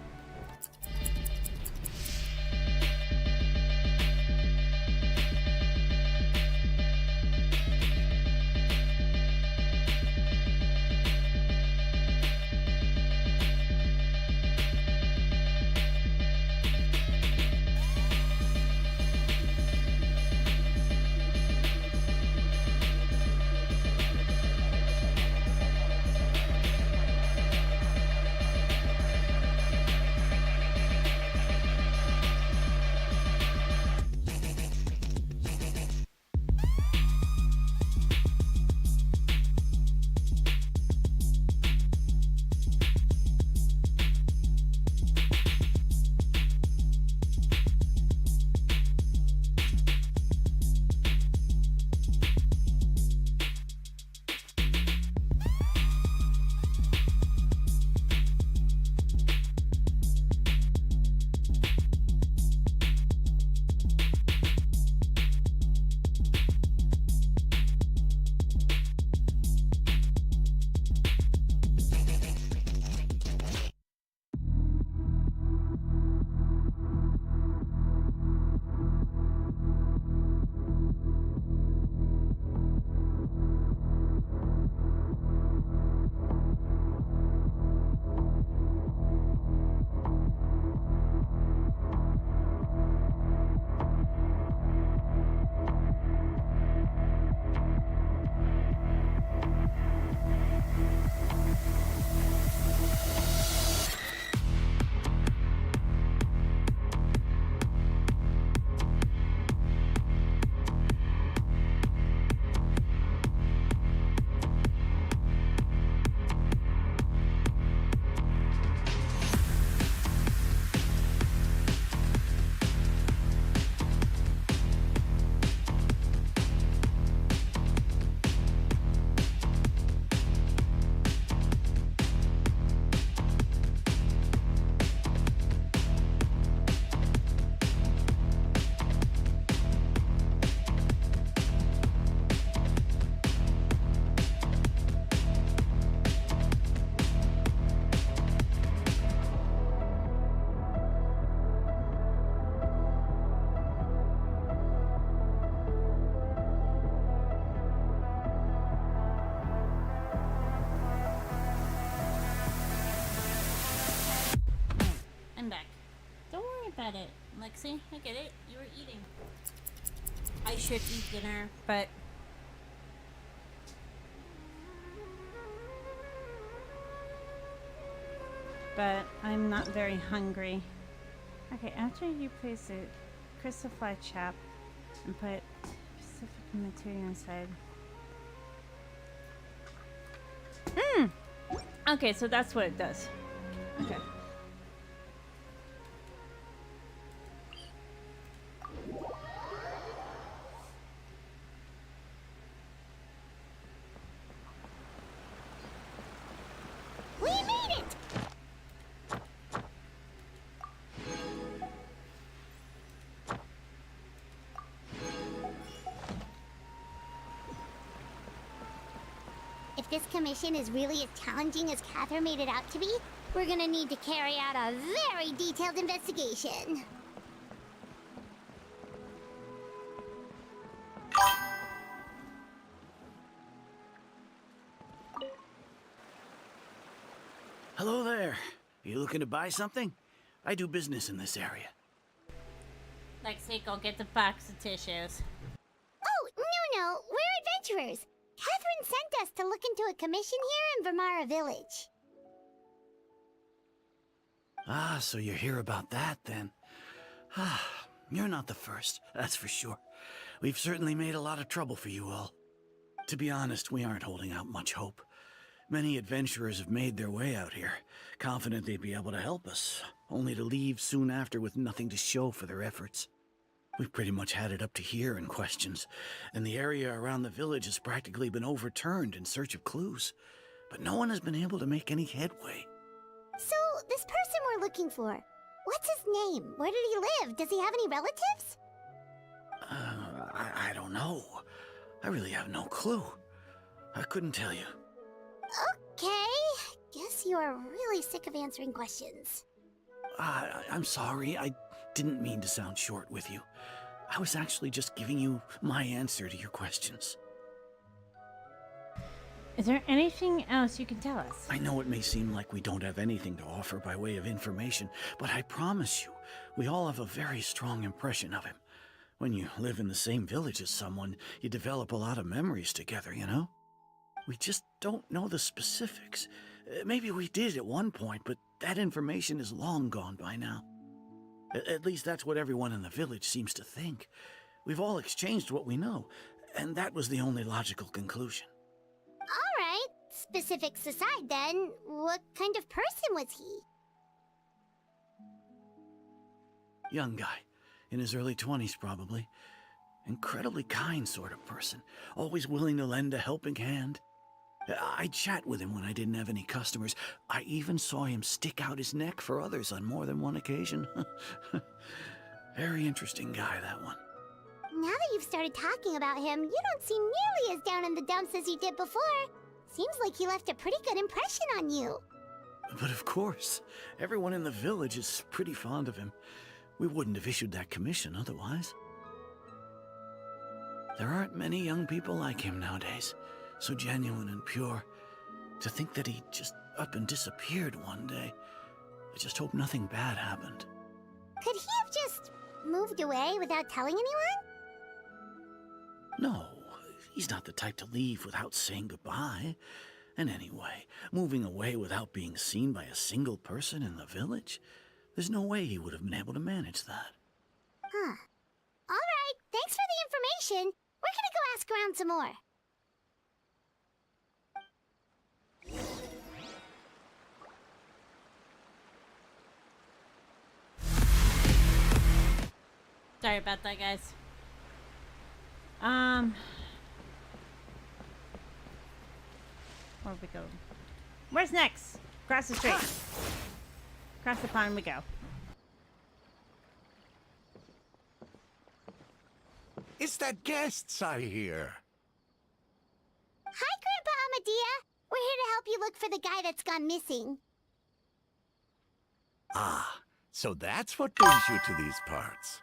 About it, Lexi. I get it. You were eating. I should eat dinner, but but I'm not very hungry. Okay, after you place a crystal fly trap and put specific material inside. Okay, so that's what it does. Okay. We made it! If this commission is really as challenging as Catherine made it out to be, we're gonna need to carry out a very detailed investigation. Hello there. You looking to buy something? I do business in this area. Like, say, go get the box of tissues. Oh, no, we're adventurers. Catherine sent us to look into a commission here in Vermara Village. Ah, so you're here about that, then. Ah, you're not the first, that's for sure. We've certainly made a lot of trouble for you all. To be honest, we aren't holding out much hope. Many adventurers have made their way out here, confident they'd be able to help us, only to leave soon after with nothing to show for their efforts. We've pretty much had it up to here in questions, and the area around the village has practically been overturned in search of clues. But no one has been able to make any headway. So, this person we're looking for, what's his name? Where did he live? Does he have any relatives? I don't know. I really have no clue. I couldn't tell you. Okay, guess you are really sick of answering questions. I'm sorry, I didn't mean to sound short with you. I was actually just giving you my answer to your questions. Is there anything else you can tell us? I know it may seem like we don't have anything to offer by way of information, but I promise you, we all have a very strong impression of him. When you live in the same village as someone, you develop a lot of memories together, you know? We just don't know the specifics. Maybe we did at one point, but that information is long gone by now. At least that's what everyone in the village seems to think. We've all exchanged what we know, and that was the only logical conclusion. All right, specifics aside then, what kind of person was he? Young guy, in his early 20s probably. Incredibly kind sort of person, always willing to lend a helping hand. I'd chat with him when I didn't have any customers. I even saw him stick out his neck for others on more than one occasion. Very interesting guy, that one. Now that you've started talking about him, you don't seem nearly as down in the dumps as you did before. Seems like he left a pretty good impression on you. But of course, everyone in the village is pretty fond of him. We wouldn't have issued that commission otherwise. There aren't many young people like him nowadays, so genuine and pure. To think that he just up and disappeared one day. I just hope nothing bad happened. Could he have just moved away without telling anyone? No, he's not the type to leave without saying goodbye. And anyway, moving away without being seen by a single person in the village? There's no way he would have been able to manage that. Huh. All right, thanks for the information. We're gonna go ask around some more. Sorry about that, guys. Where we go? Where's next? Across the street. Across the pond we go. It's that guests I hear. Hi, Grandpa Amadea. We're here to help you look for the guy that's gone missing. Ah, so that's what brings you to these parts.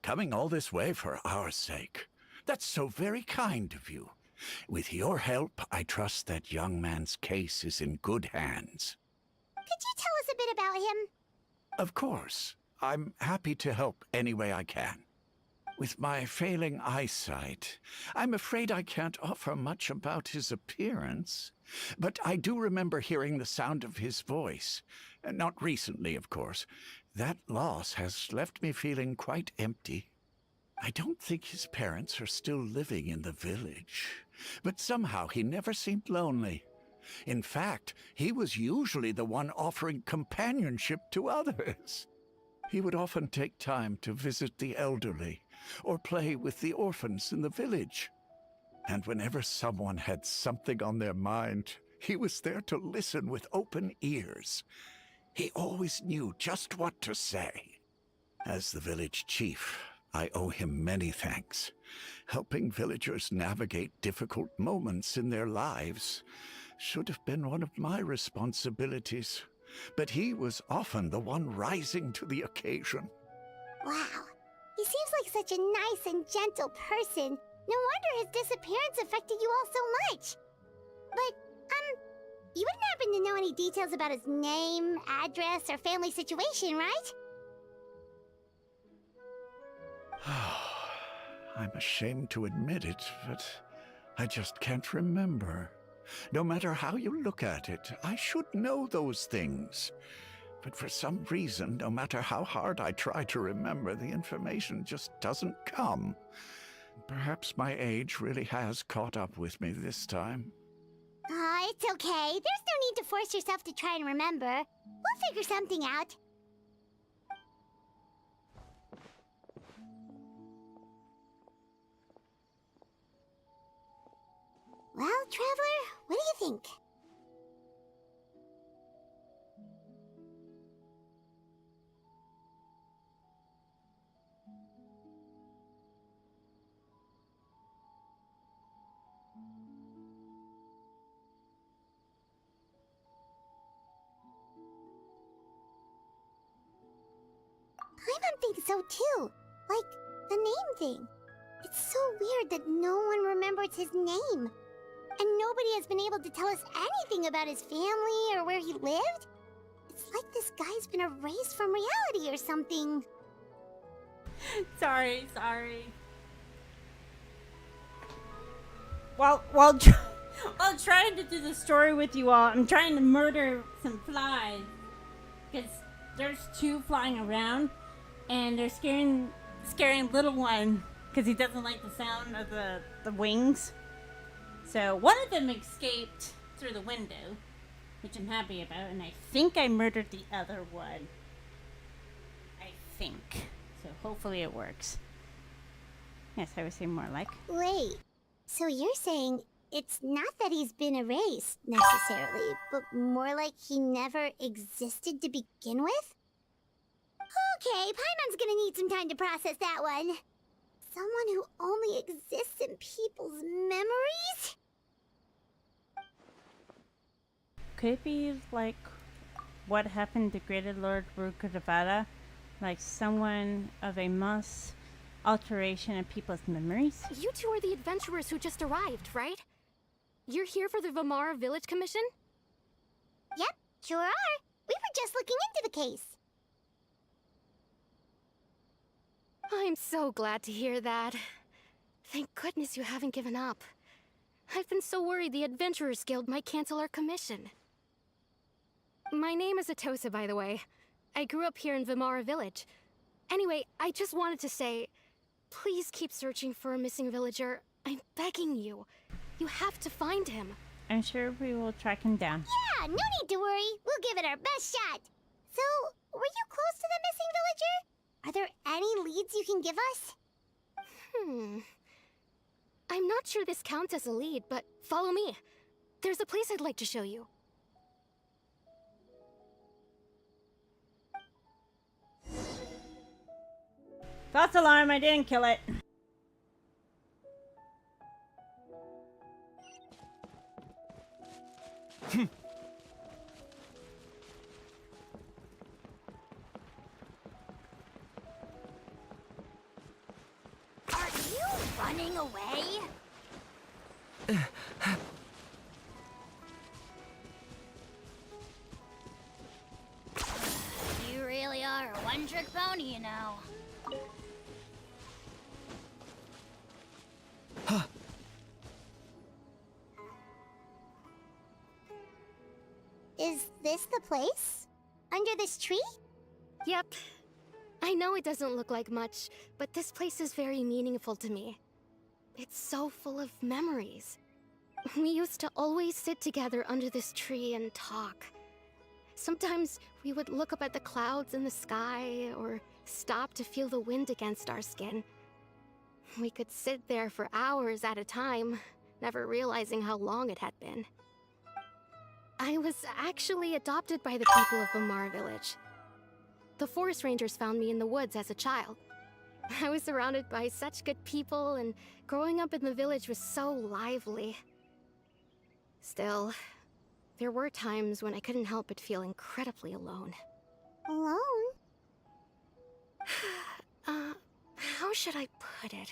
Coming all this way for our sake. That's so very kind of you. With your help, I trust that young man's case is in good hands. Could you tell us a bit about him? Of course. I'm happy to help any way I can. with my failing eyesight, I'm afraid I can't offer much about his appearance. But I do remember hearing the sound of his voice. Not recently, of course. That loss has left me feeling quite empty. I don't think his parents are still living in the village, but somehow he never seemed lonely. In fact, he was usually the one offering companionship to others. He would often take time to visit the elderly, or play with the orphans in the village. And whenever someone had something on their mind, he was there to listen with open ears. He always knew just what to say. As the village chief, I owe him many thanks. Helping villagers navigate difficult moments in their lives should have been one of my responsibilities. But he was often the one rising to the occasion. Wow. He seems like such a nice and gentle person. No wonder his disappearance affected you all so much. But, you wouldn't happen to know any details about his name, address, or family situation, right? I'm ashamed to admit it, but I just can't remember. No matter how you look at it, I should know those things. But for some reason, no matter how hard I try to remember, the information just doesn't come. Perhaps my age really has caught up with me this time. It's okay. There's no need to force yourself to try and remember. We'll figure something out. Well, Traveler, what do you think? Paimon thinks so too. Like, the name thing. It's so weird that no one remembers his name. And nobody has been able to tell us anything about his family or where he lived. It's like this guy's been erased from reality or something. Sorry. While trying to do the story with you all, I'm trying to murder some flies. Because there's two flying around, and they're scaring little one, because he doesn't like the sound of the wings. So one of them escaped through the window, which I'm happy about, and I think I murdered the other one. I think. So hopefully it works. Yes, I would say more like. Wait, so you're saying it's not that he's been erased, necessarily, but more like he never existed to begin with? Okay, Paimon's gonna need some time to process that one. Someone who only exists in people's memories? Could it be like what happened to Greater Lord Rukkhadevata? Like someone of a mass alteration of people's memories? You two are the adventurers who just arrived, right? You're here for the Vamara Village Commission? Yep, sure are. We were just looking into the case. I'm so glad to hear that. Thank goodness you haven't given up. I've been so worried the Adventurers Guild might cancel our commission. My name is Atosa, by the way. I grew up here in Vamara Village. Anyway, I just wanted to say, please keep searching for a missing villager. I'm begging you. You have to find him. I'm sure we will track him down. Yeah, no need to worry. We'll give it our best shot. So, were you close to the missing villager? Are there any leads you can give us? I'm not sure this counts as a lead, but follow me. There's a place I'd like to show you. False alarm, I didn't kill it. Are you running away? You really are a one-trick pony, you know. this the place? Under this tree? Yep. I know it doesn't look like much, but this place is very meaningful to me. It's so full of memories. We used to always sit together under this tree and talk. Sometimes we would look up at the clouds in the sky, or stop to feel the wind against our skin. We could sit there for hours at a time, never realizing how long it had been. I was actually adopted by the people of Vamar Village. The forest rangers found me in the woods as a child. I was surrounded by such good people, and growing up in the village was so lively. Still, there were times when I couldn't help but feel incredibly alone. Alone? How should I put it?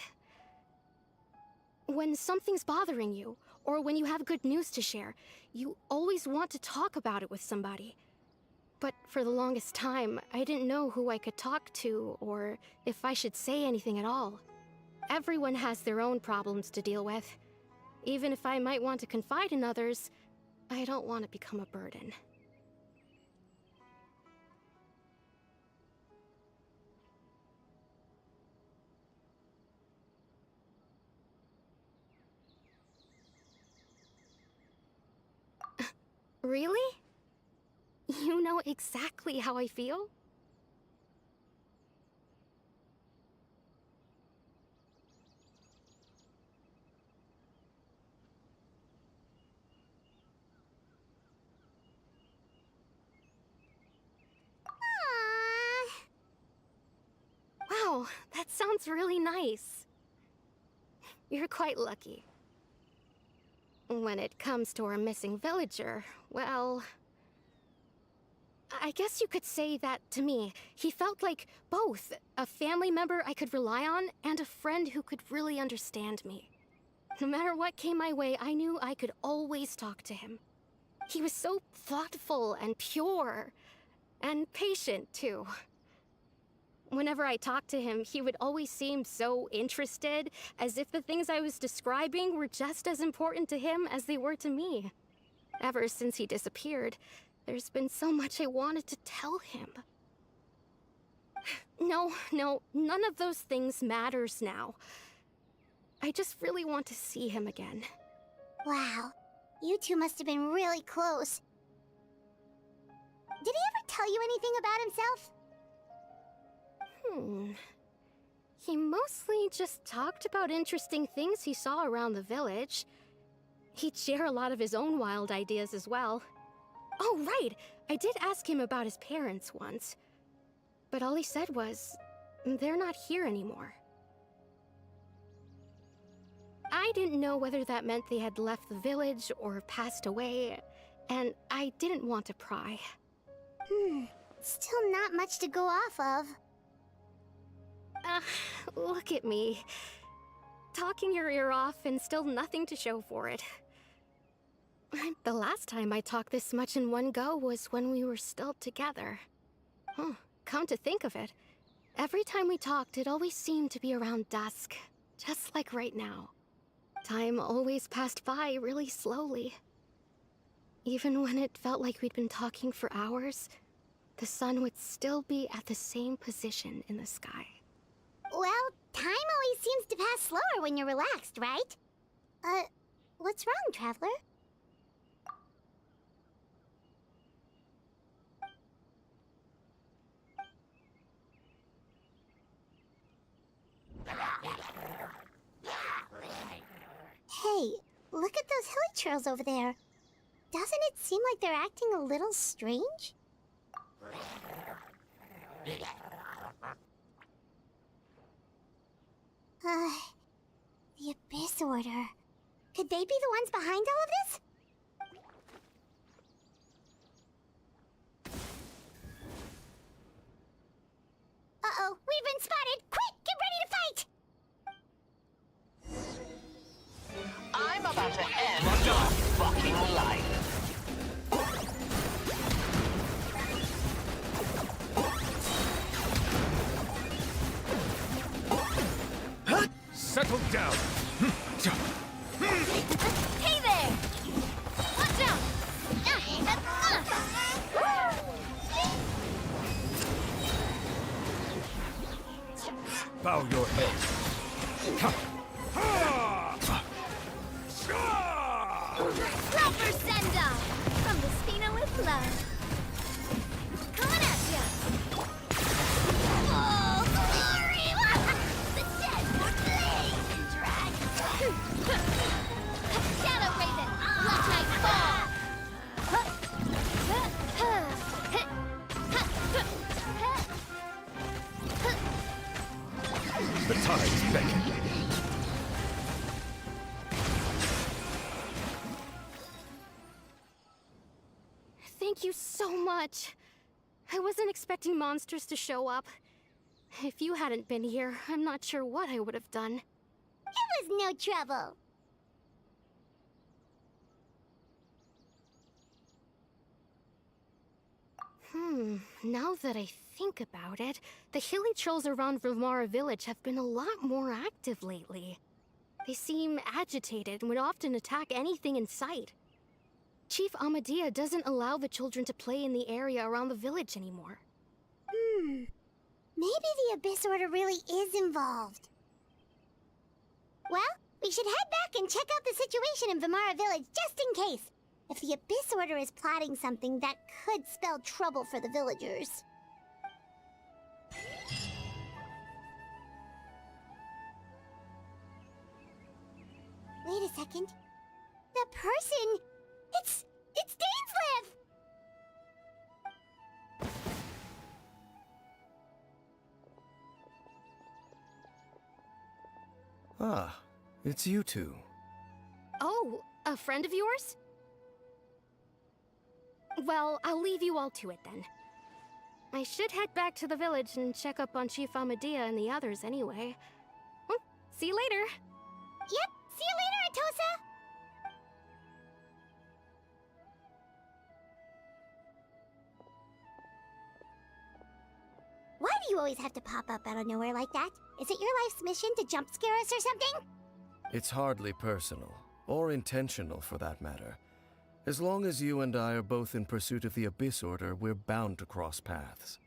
When something's bothering you, or when you have good news to share, you always want to talk about it with somebody. But for the longest time, I didn't know who I could talk to, or if I should say anything at all. Everyone has their own problems to deal with. Even if I might want to confide in others, I don't want to become a burden. Really? You know exactly how I feel? Wow, that sounds really nice. You're quite lucky. When it comes to our missing villager, well, I guess you could say that to me. He felt like both a family member I could rely on and a friend who could really understand me. No matter what came my way, I knew I could always talk to him. He was so thoughtful and pure, and patient too. Whenever I talked to him, he would always seem so interested, as if the things I was describing were just as important to him as they were to me. Ever since he disappeared, there's been so much I wanted to tell him. No, none of those things matters now. I just really want to see him again. Wow, you two must have been really close. Did he ever tell you anything about himself? He mostly just talked about interesting things he saw around the village. He'd share a lot of his own wild ideas as well. Oh, right! I did ask him about his parents once. But all he said was, they're not here anymore. I didn't know whether that meant they had left the village or passed away, and I didn't want to pry. Still not much to go off of. Look at me. Talking your ear off and still nothing to show for it. The last time I talked this much in one go was when we were still together. Come to think of it, every time we talked, it always seemed to be around dusk, just like right now. Time always passed by really slowly. Even when it felt like we'd been talking for hours, the sun would still be at the same position in the sky. Well, time always seems to pass slower when you're relaxed, right? What's wrong, Traveler? Hey, look at those hilichurls over there. Doesn't it seem like they're acting a little strange? The Abyss Order. Could they be the ones behind all of this? Uh-oh, we've been spotted! Quick, get ready to fight! I'm about to end your fucking life. Settle down. Hey there! Watch out! Bow your head. Fluffer send-off from the Spina with love. Coming at ya! Oh, glory! The dead blazing dragon! Shadow Raven, let night fall! The tides beckon. Thank you so much. I wasn't expecting monsters to show up. If you hadn't been here, I'm not sure what I would have done. It was no trouble. Now that I think about it, the hilly trolls around Vimara village have been a lot more active lately. They seem agitated and would often attack anything in sight. Chief Amadea doesn't allow the children to play in the area around the village anymore. Maybe the Abyss Order really is involved. Well, we should head back and check out the situation in Vimara village just in case. If the Abyss Order is plotting something that could spell trouble for the villagers. Wait a second. The person... It's Dainsleif! Ah, it's you two. Oh, a friend of yours? Well, I'll leave you all to it then. I should head back to the village and check up on Chief Amadea and the others anyway. Well, see you later. Yep, see you later, Atosa! Why do you always have to pop up out of nowhere like that? Is it your life's mission to jump scare us or something? It's hardly personal, or intentional for that matter. As long as you and I are both in pursuit of the Abyss Order, we're bound to cross paths.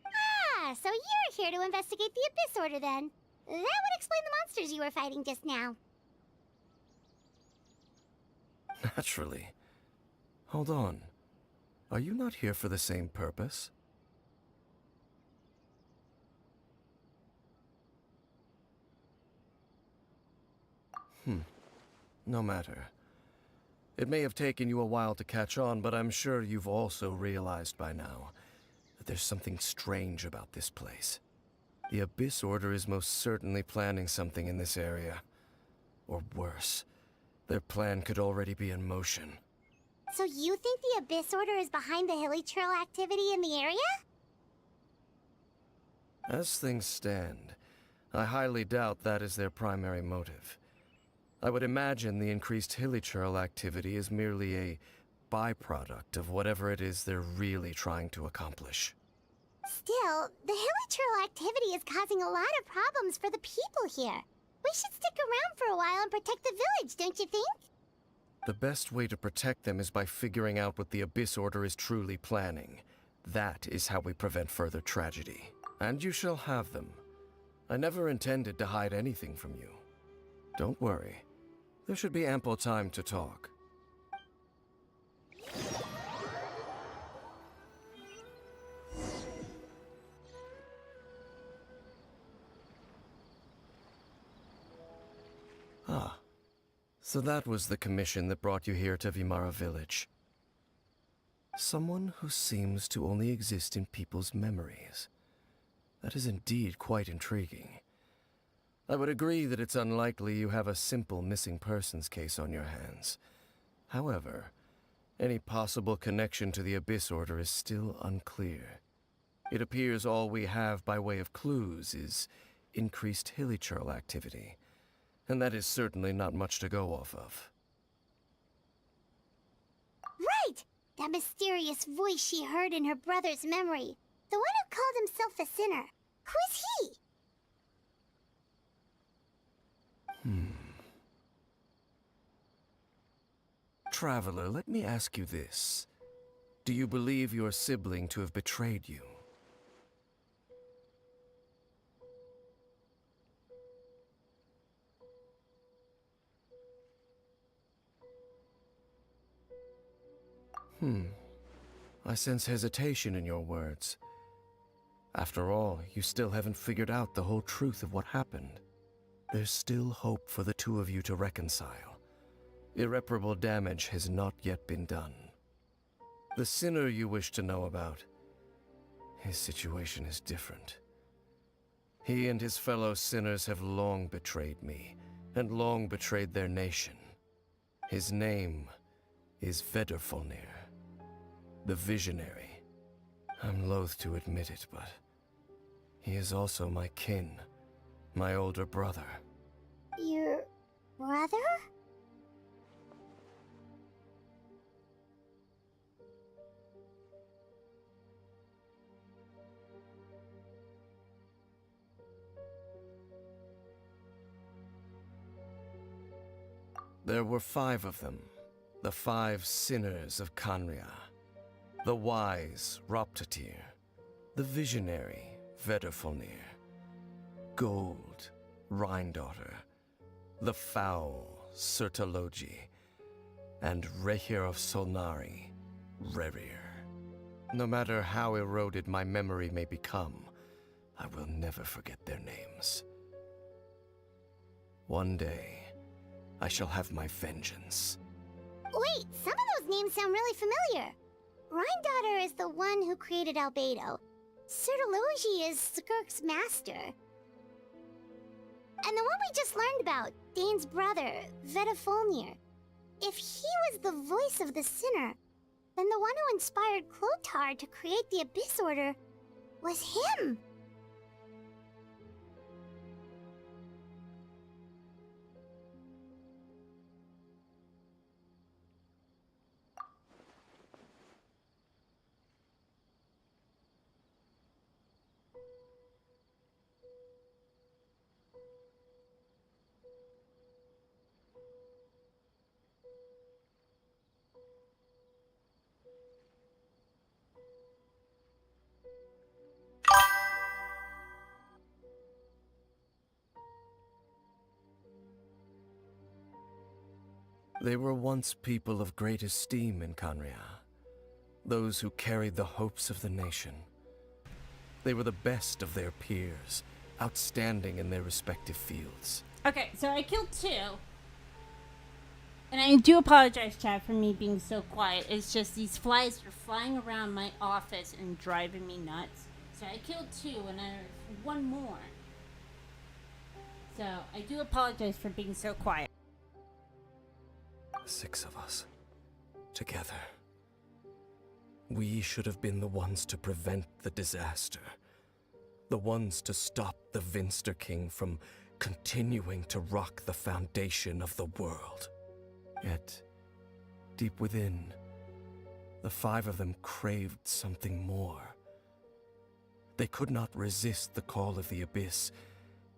Ah, so you're here to investigate the Abyss Order then. That would explain the monsters you were fighting just now. Naturally. Hold on. Are you not here for the same purpose? No matter. It may have taken you a while to catch on, but I'm sure you've also realized by now that there's something strange about this place. The Abyss Order is most certainly planning something in this area. Or worse, their plan could already be in motion. So you think the Abyss Order is behind the Hilichurl activity in the area? As things stand, I highly doubt that is their primary motive. I would imagine the increased Hilichurl activity is merely a byproduct of whatever it is they're really trying to accomplish. Still, the Hilichurl activity is causing a lot of problems for the people here. We should stick around for a while and protect the village, don't you think? The best way to protect them is by figuring out what the Abyss Order is truly planning. That is how we prevent further tragedy. And you shall have them. I never intended to hide anything from you. Don't worry. There should be ample time to talk. Ah. So that was the commission that brought you here to Vimara village. Someone who seems to only exist in people's memories. That is indeed quite intriguing. I would agree that it's unlikely you have a simple missing persons case on your hands. However, any possible connection to the Abyss Order is still unclear. It appears all we have by way of clues is increased Hilichurl activity, and that is certainly not much to go off of. Right! That mysterious voice she heard in her brother's memory. The one who called himself a sinner. Who is he? Traveler, let me ask you this. Do you believe your sibling to have betrayed you? I sense hesitation in your words. After all, you still haven't figured out the whole truth of what happened. There's still hope for the two of you to reconcile. Irreparable damage has not yet been done. The sinner you wish to know about, his situation is different. He and his fellow sinners have long betrayed me, and long betrayed their nation. His name is Vedrfolnir, the Visionary. I'm loath to admit it, but he is also my kin, my older brother. Your brother? There were 5 of them, the 5 sinners of Khaenri'ah. The wise Roptatyr, the visionary Vedrfolnir, Gold Rhine-daughter, the foul Surtalogi, and Rehir of Solnari, Rerir. No matter how eroded my memory may become, I will never forget their names. One day, I shall have my vengeance. Wait, some of those names sound really familiar. Rhine-daughter is the one who created Albedo. Surtalogi is Skirk's master. And the one we just learned about, Dane's brother, Vedrfolnir. If he was the voice of the sinner, then the one who inspired Clothar to create the Abyss Order was him. They were once people of great esteem in Khaenri'ah, those who carried the hopes of the nation. They were the best of their peers, outstanding in their respective fields. Okay, so I killed 2. And I do apologize, chat, for me being so quiet. It's just these flies are flying around my office and driving me nuts. So I killed 2 and there's 1 more. So I do apologize for being so quiet. 6 of us. Together. We should have been the ones to prevent the disaster. The ones to stop the Vinster King from continuing to rock the foundation of the world. Yet, deep within, the 5 of them craved something more. They could not resist the call of the Abyss,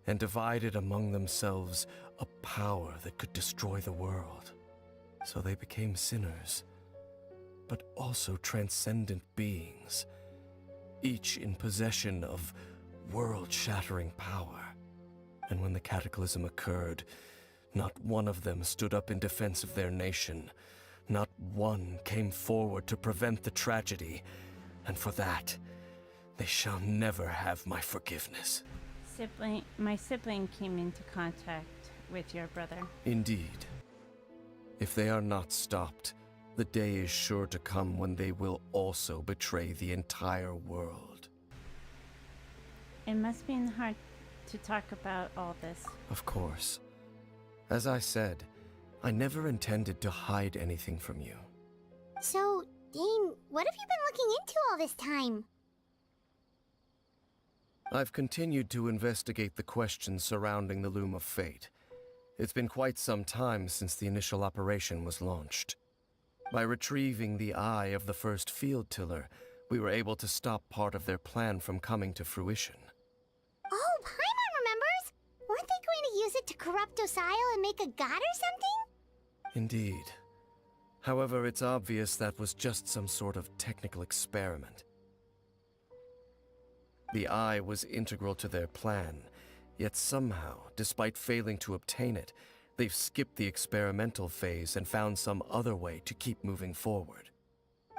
and divided among themselves a power that could destroy the world. So they became sinners, but also transcendent beings, each in possession of world-shattering power. And when the cataclysm occurred, not one of them stood up in defense of their nation. Not one came forward to prevent the tragedy, and for that, they shall never have my forgiveness. My sibling came into contact with your brother. Indeed. If they are not stopped, the day is sure to come when they will also betray the entire world. It must be hard to talk about all this. Of course. As I said, I never intended to hide anything from you. So, Dane, what have you been looking into all this time? I've continued to investigate the questions surrounding the Loom of Fate. It's been quite some time since the initial operation was launched. By retrieving the eye of the first field tiller, we were able to stop part of their plan from coming to fruition. Oh, Paimon remembers! Weren't they going to use it to corrupt Dosile and make a god or something? Indeed. However, it's obvious that was just some sort of technical experiment. The eye was integral to their plan, yet somehow, despite failing to obtain it, they've skipped the experimental phase and found some other way to keep moving forward.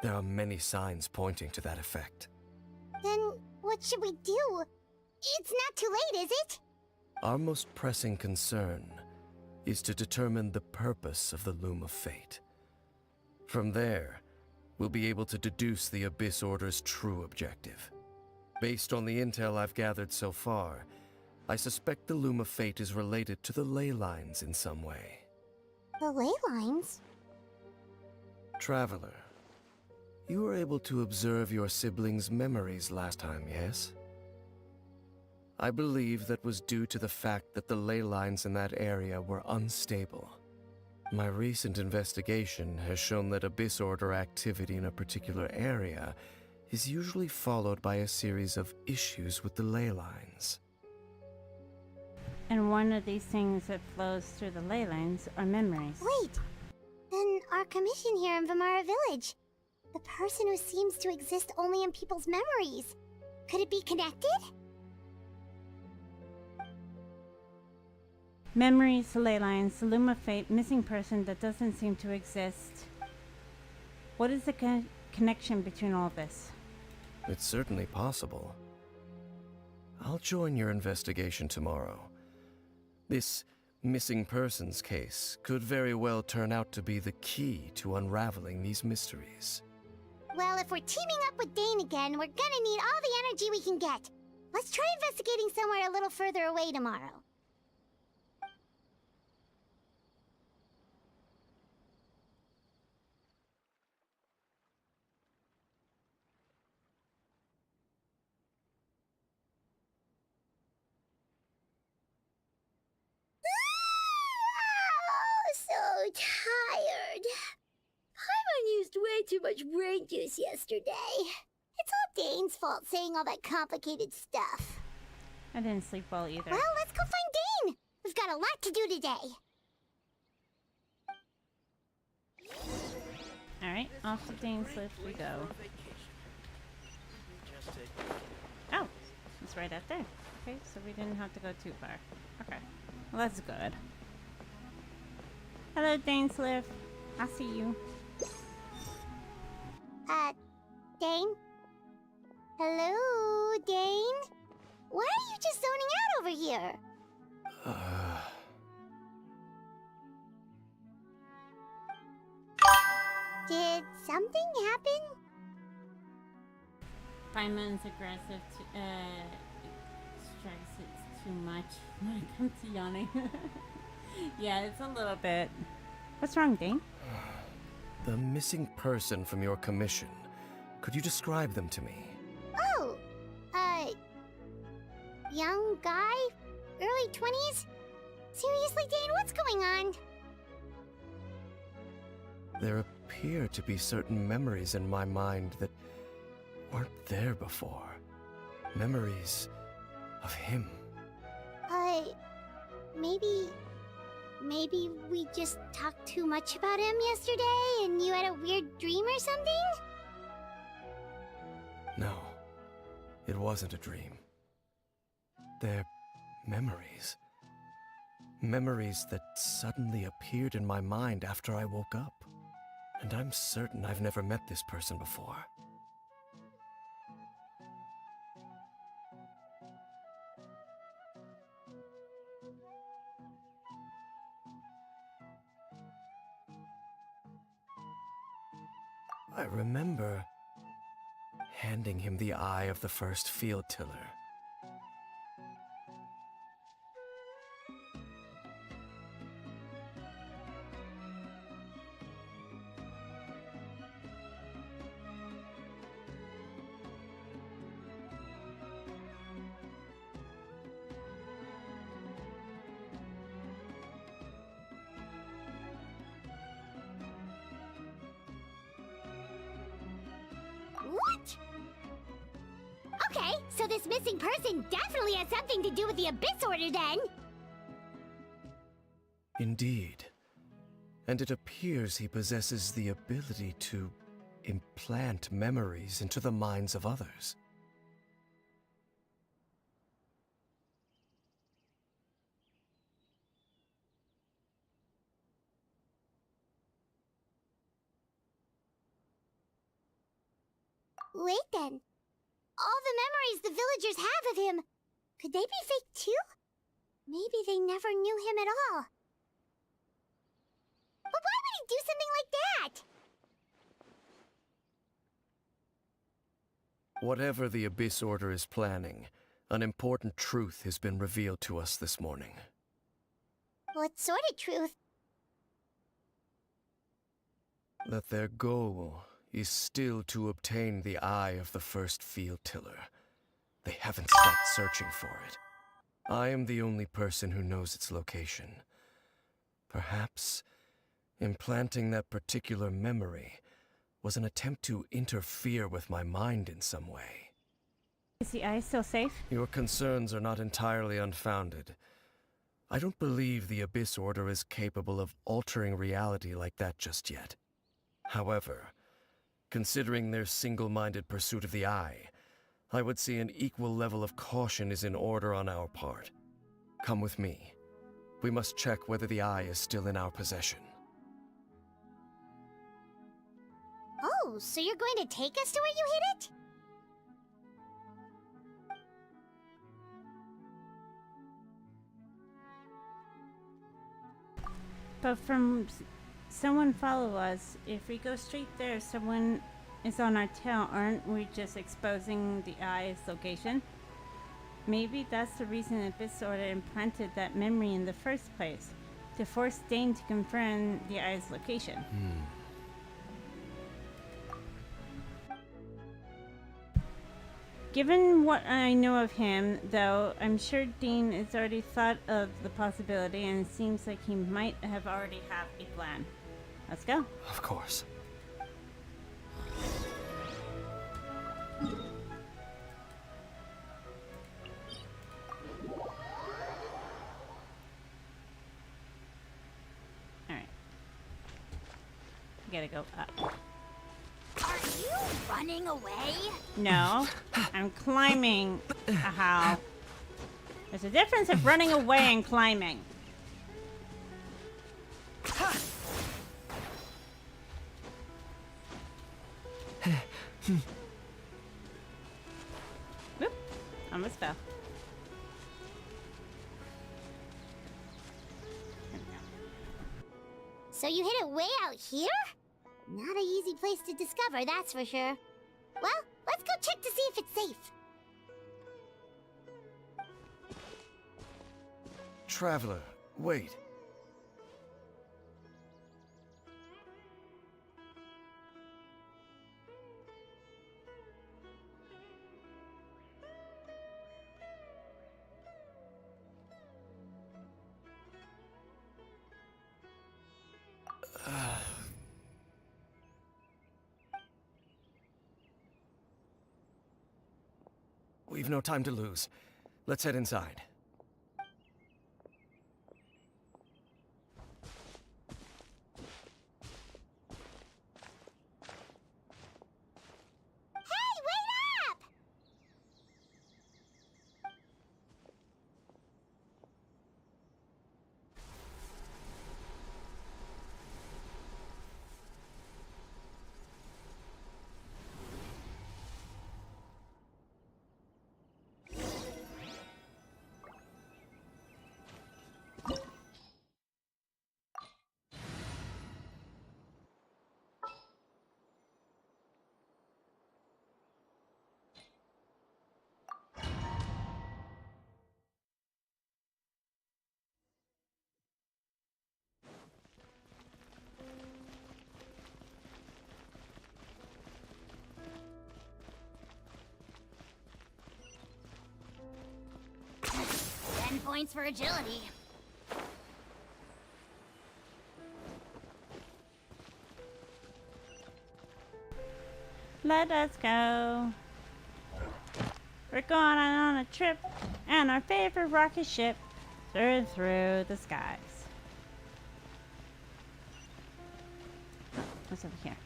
There are many signs pointing to that effect. Then what should we do? It's not too late, is it? Our most pressing concern is to determine the purpose of the Loom of Fate. From there, we'll be able to deduce the Abyss Order's true objective. Based on the intel I've gathered so far, I suspect the Loom of Fate is related to the ley lines in some way. The ley lines? Traveler, you were able to observe your siblings' memories last time, yes? I believe that was due to the fact that the ley lines in that area were unstable. My recent investigation has shown that Abyss Order activity in a particular area is usually followed by a series of issues with the ley lines. And one of these things that flows through the ley lines are memories. Wait! Then our commission here in Vimara Village. The person who seems to exist only in people's memories. Could it be connected? Memories, ley lines, the Loom of Fate, missing person that doesn't seem to exist. What is the connection between all this? It's certainly possible. I'll join your investigation tomorrow. This missing persons case could very well turn out to be the key to unraveling these mysteries. Well, if we're teaming up with Dane again, we're gonna need all the energy we can get. Let's try investigating somewhere a little further away tomorrow. So tired. Paimon used way too much brain juice yesterday. It's all Dane's fault saying all that complicated stuff. I didn't sleep well either. Well, let's go find Dane. We've got a lot to do today. Alright, off to Dane's Lift we go. Oh, it's right out there. Okay, so we didn't have to go too far. Okay, well that's good. Hello, Dane's Lift. I see you. Dane? Hello, Dane? Why are you just zoning out over here? Did something happen? Paimon's aggressive strikes it too much when it comes to yawning. Yeah, it's a little bit. What's wrong, Dane? The missing person from your commission. Could you describe them to me? Oh, young guy? Early 20s? Seriously, Dane, what's going on? There appear to be certain memories in my mind that weren't there before. Memories of him. Maybe we just talked too much about him yesterday and you had a weird dream or something? No, it wasn't a dream. They're memories. Memories that suddenly appeared in my mind after I woke up. And I'm certain I've never met this person before. I remember handing him the eye of the first field tiller. What? Okay, so this missing person definitely has something to do with the Abyss Order then! Indeed. And it appears he possesses the ability to implant memories into the minds of others. Wait then. All the memories the villagers have of him, could they be fake too? Maybe they never knew him at all. But why would he do something like that? Whatever the Abyss Order is planning, an important truth has been revealed to us this morning. What sort of truth? That their goal is still to obtain the eye of the first field tiller. They haven't stopped searching for it. I am the only person who knows its location. Perhaps implanting that particular memory was an attempt to interfere with my mind in some way. Is the eye still safe? Your concerns are not entirely unfounded. I don't believe the Abyss Order is capable of altering reality like that just yet. However, considering their single-minded pursuit of the eye, I would say an equal level of caution is in order on our part. Come with me. We must check whether the eye is still in our possession. Oh, so you're going to take us to where you hid it? But from someone follow us. If we go straight there, someone is on our tail. Aren't we just exposing the eye's location? Maybe that's the reason Abyss Order implanted that memory in the first place, to force Dane to confirm the eye's location. Given what I know of him, though, I'm sure Dean has already thought of the possibility, and it seems like he might have already have a plan. Let's go. Of course. Alright. Gotta go up. Are you running away? No, I'm climbing. How? There's a difference of running away and climbing. Oop, almost fell. So you hid it way out here? Not an easy place to discover, that's for sure. Well, let's go check to see if it's safe. Traveler, wait. We've no time to lose. Let's head inside. Hey, wait up! Points for agility. Let us go. We're going on a trip, and our favorite rocket ship soared through the skies. What's over here?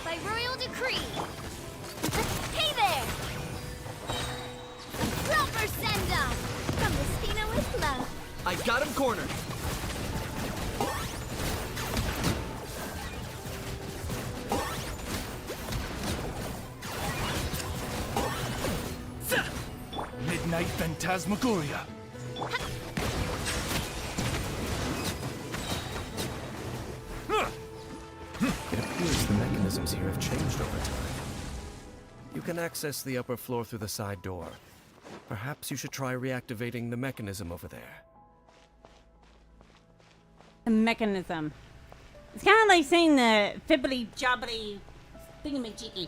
By royal decree. Hey there! Proper send corner! Midnight Phantasmagoria. It appears the mechanisms here have changed over time. You can access the upper floor through the side door. Perhaps you should try reactivating the mechanism over there. The mechanism. It's kind of like saying the fibbly jobbly thingamajiggy.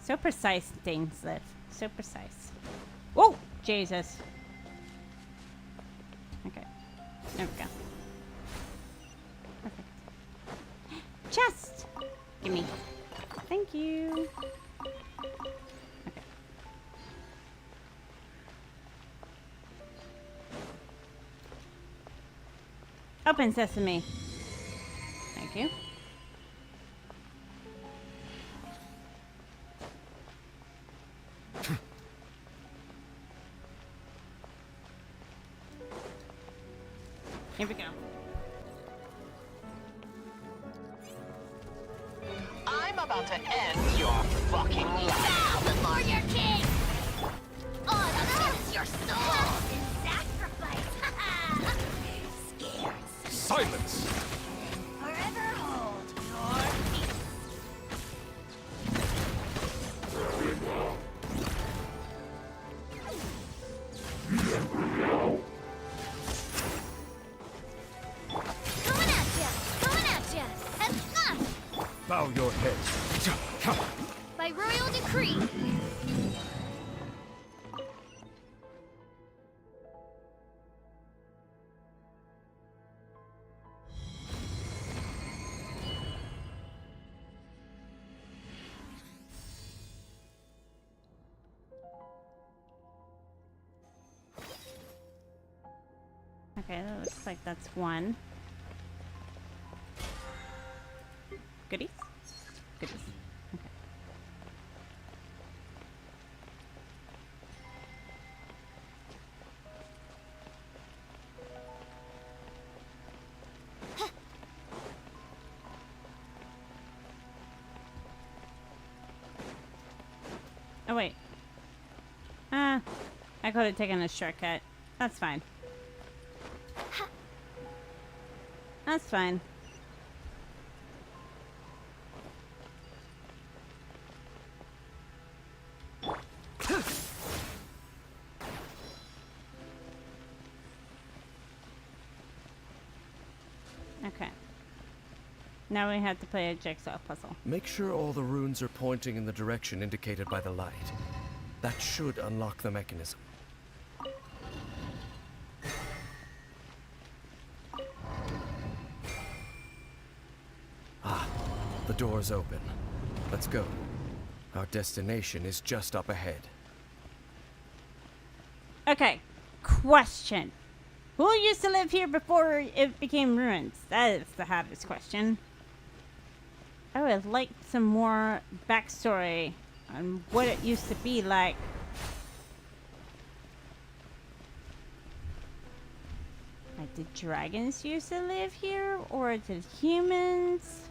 So precise, things live. So precise. Whoa! Jesus. Okay. There we go. Perfect. Chest! Gimme. Thank you. Okay. Open sesame. Thank you. Here we go. I'm about to end your fucking life. Bow before your king! All of this, your soul in sacrifice! Scares. Silence! Forever hold your peace. Bow your head. By royal decree. Okay, that looks like that's one. Goodies? Goodies. Okay. Oh, wait. I could have taken a shortcut. That's fine. That's fine. Okay. Now we have to play a jigsaw puzzle. Make sure all the runes are pointing in the direction indicated by the light. That should unlock the mechanism. Ah, the door's open. Let's go. Our destination is just up ahead. Okay. Question. Who used to live here before it became ruins? That is the hardest question. I would like some more backstory on what it used to be like. Like, did dragons used to live here? Or did humans?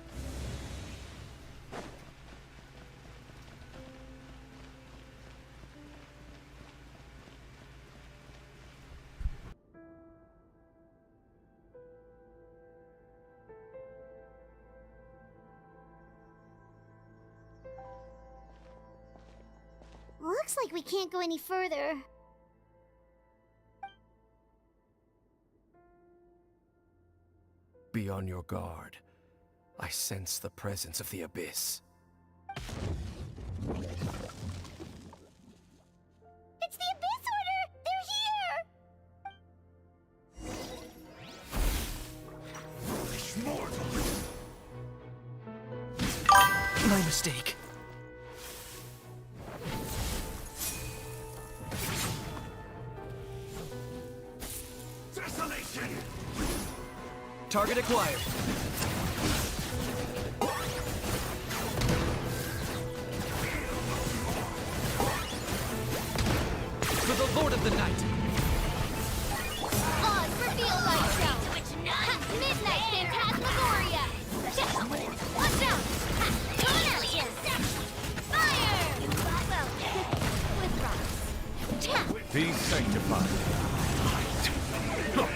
Looks like we can't go any further. Be on your guard. I sense the presence of the Abyss. It's the Abyss Order! They're here! My mistake. Desolation! Target acquired. Lord of the Night! Oz, reveal thyself! Midnight Phantasmagoria! Watch out! Coming at you! Fire! Well, with rocks. Be sanctified.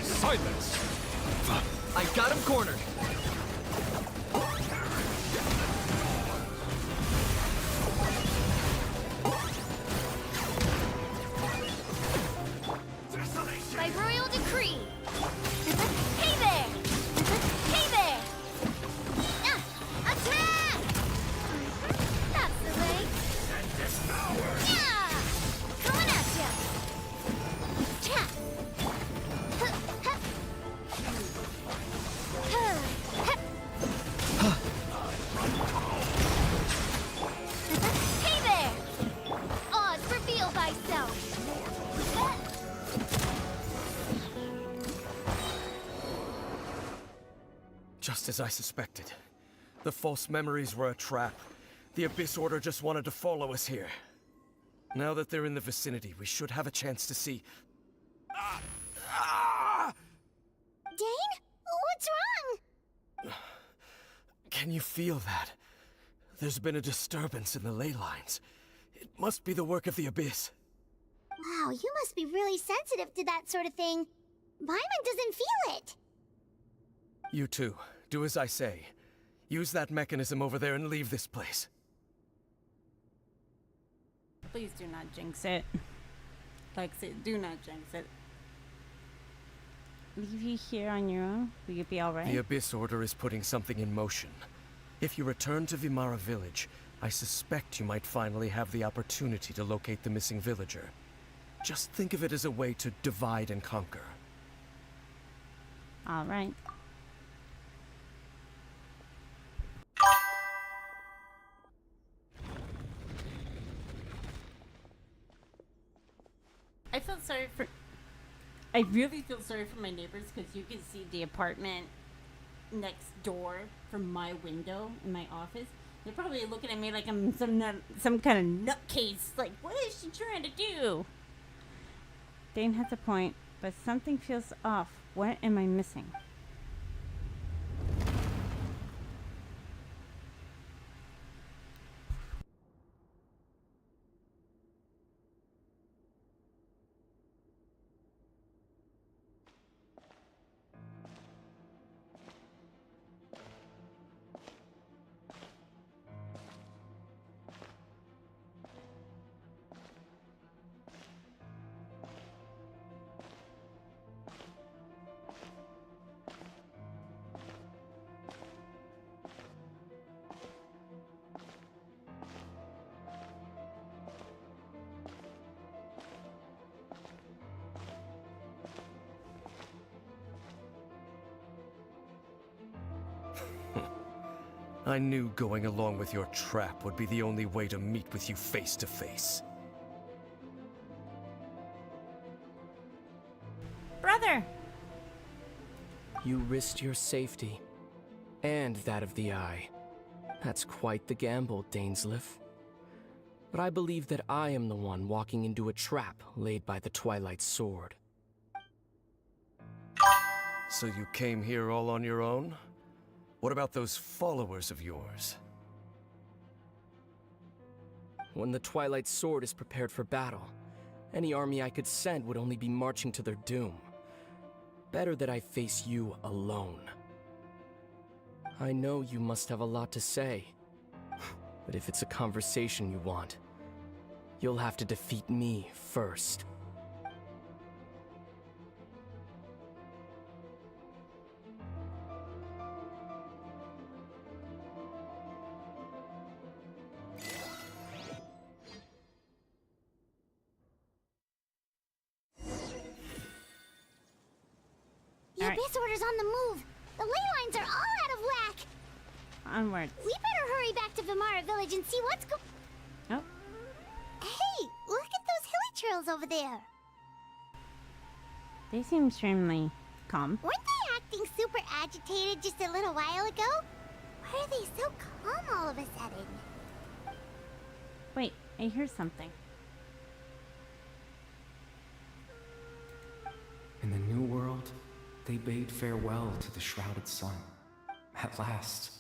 Silence! I got him cornered! By royal decree! Hey there! Hey there! Attack! That's the way! Yeah! Coming at ya! Cha! Hey there! Oz, reveal thyself! Just as I suspected. The false memories were a trap. The Abyss Order just wanted to follow us here. Now that they're in the vicinity, we should have a chance to see. Dane? What's wrong? Can you feel that? There's been a disturbance in the ley lines. It must be the work of the Abyss. Wow, you must be really sensitive to that sort of thing. Paimon doesn't feel it. You too. Do as I say. Use that mechanism over there and leave this place. Please do not jinx it. Lexi, do not jinx it. Leave you here on your own? Will you be alright? The Abyss Order is putting something in motion. If you return to Vimara Village, I suspect you might finally have the opportunity to locate the missing villager. Just think of it as a way to divide and conquer. Alright. I feel sorry for... I really feel sorry for my neighbors because you can see the apartment next door from my window in my office. They're probably looking at me like I'm some kind of nutcase. Like, what is she trying to do? Dane has a point, but something feels off. What am I missing? I knew going along with your trap would be the only way to meet with you face to face. Brother! You risked your safety, and that of the Eye. That's quite the gamble, Dainsleif. But I believe that I am the one walking into a trap laid by the Twilight Sword. So you came here all on your own? What about those followers of yours? When the Twilight Sword is prepared for battle, any army I could send would only be marching to their doom. Better that I face you alone. I know you must have a lot to say, but if it's a conversation you want, you'll have to defeat me first. The Abyss Order's on the move. The ley lines are all out of whack. Onwards. We better hurry back to Vimara Village and see what's Oh. Hey, look at those hilly trails over there. They seem extremely calm. Weren't they acting super agitated just a little while ago? Why are they so calm all of a sudden? Wait, I hear something. They bade farewell to the shrouded sun. At last,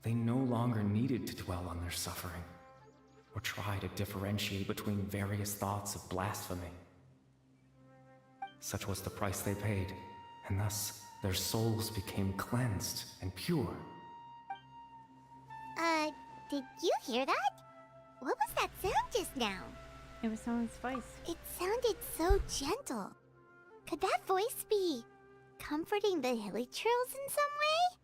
they no longer needed to dwell on their suffering, or try to differentiate between various thoughts of blasphemy. Such was the price they paid, and thus their souls became cleansed and pure. Did you hear that? What was that sound just now? It was someone's voice. It sounded so gentle. Could that voice be comforting the hilichurls in some way?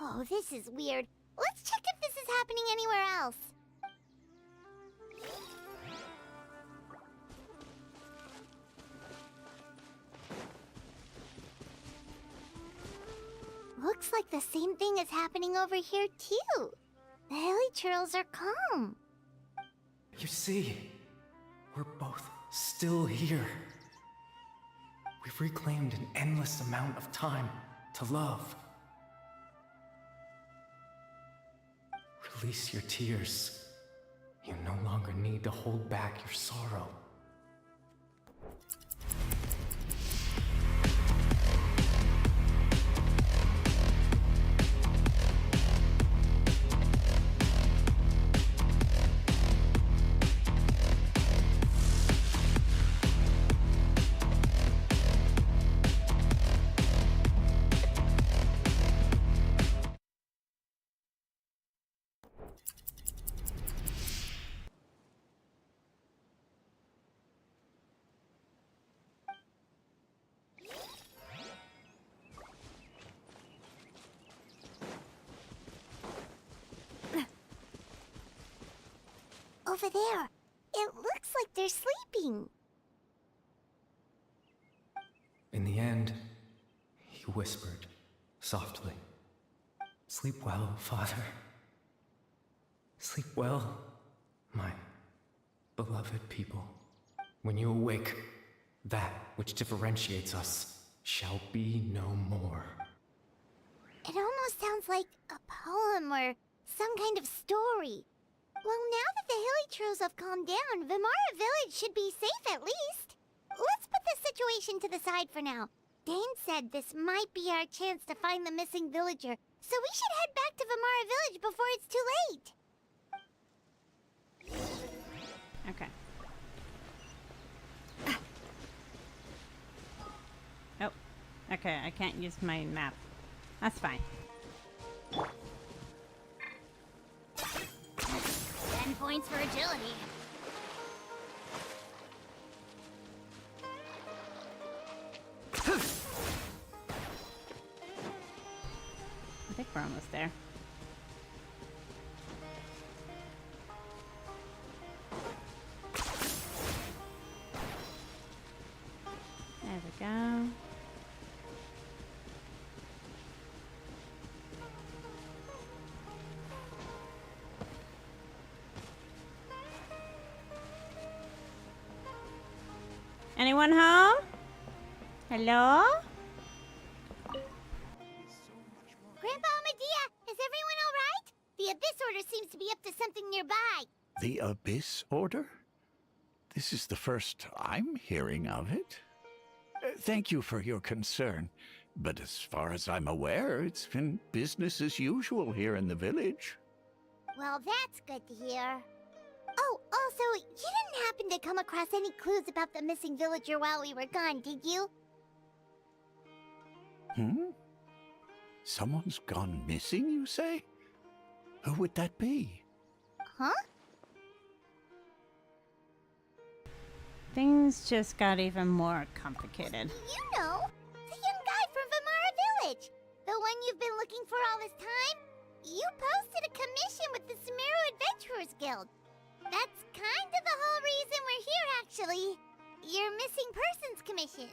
Oh, this is weird. Let's check if this is happening anywhere else. Looks like the same thing is happening over here too. The hilichurls are calm. You see, we're both still here. We've reclaimed an endless amount of time to love. Release your tears. You no longer need to hold back your sorrow. Over there. It looks like they're sleeping. In the end, he whispered, softly, "Sleep well, Father. Sleep well, my beloved people. When you awake, that which differentiates us shall be no more." It almost sounds like a poem or some kind of story. Well, now that the hilichurls have calmed down, Vimara Village should be safe at least. Let's put this situation to the side for now. Dane said this might be our chance to find the missing villager, so we should head back to Vimara Village before it's too late. Okay. Oh, okay, I can't use my map. That's fine. 10 points for agility. I think we're almost there. There we go. Anyone home? Hello? Grandpa Amadea, is everyone alright? The Abyss Order seems to be up to something nearby. The Abyss Order? This is the first I'm hearing of it. Thank you for your concern, but as far as I'm aware, it's been business as usual here in the village. Well, that's good to hear. Oh, also, you didn't happen to come across any clues about the missing villager while we were gone, did you? Someone's gone missing, you say? Who would that be? Huh? Things just got even more complicated. You know, the young guy from Vimara Village. The one you've been looking for all this time. You posted a commission with the Sumeru Adventurers Guild. That's kind of the whole reason we're here, actually. Your missing persons commission.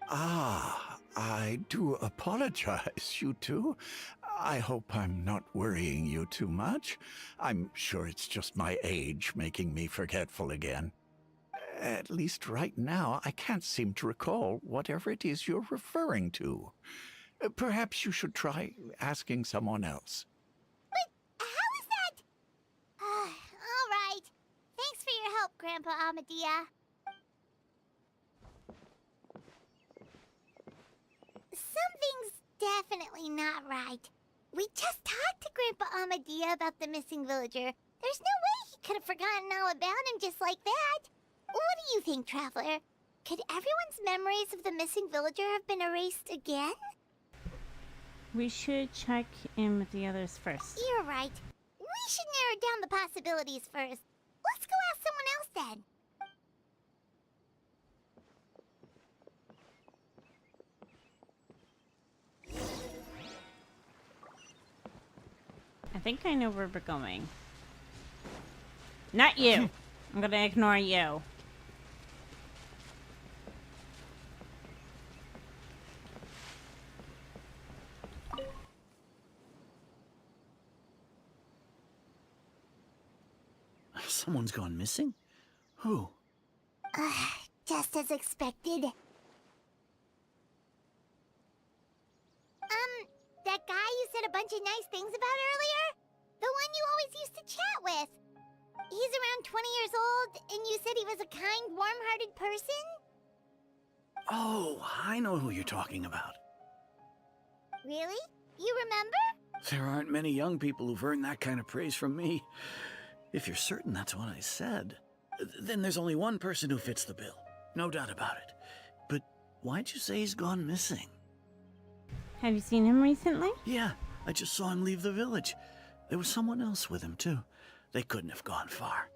Ah, I do apologize, you two. I hope I'm not worrying you too much. I'm sure it's just my age making me forgetful again. At least right now, I can't seem to recall whatever it is you're referring to. Perhaps you should try asking someone else. But how is that? All right. Thanks for your help, Grandpa Amadea. Something definitely not right. We just talked to Grandpa Amadia about the missing villager. There's no way he could have forgotten all about him just like that. What do you think, Traveler? Could everyone's memories of the missing villager have been erased again? We should check in with the others first. You're right. We should narrow down the possibilities first. Let's go ask someone else then. I think I know where we're going. Not you. I'm gonna ignore you. Someone's gone missing? Who? Just as expected. That guy you said a bunch of nice things about earlier? The one you always used to chat with. He's around 20 years old, and you said he was a kind, warm-hearted person? Oh, I know who you're talking about. Really? You remember? There aren't many young people who've earned that kind of praise from me. If you're certain that's what I said, then there's only one person who fits the bill. No doubt about it. But why'd you say he's gone missing? Have you seen him recently? Yeah, I just saw him leave the village. There was someone else with him, too. They couldn't have gone far.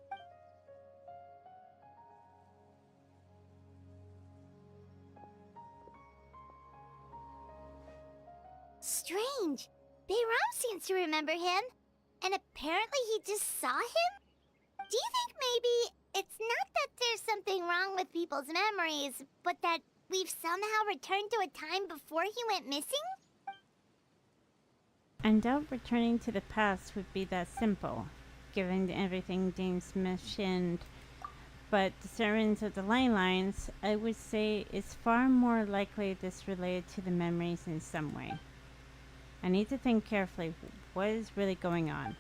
Strange. Bayram seems to remember him. And apparently he just saw him? Do you think maybe it's not that there's something wrong with people's memories, but that we've somehow returned to a time before he went missing? I doubt returning to the past would be that simple, given everything James mentioned. But the servants of the Ley Lines, I would say, is far more likely this related to the memories in some way. I need to think carefully what is really going on.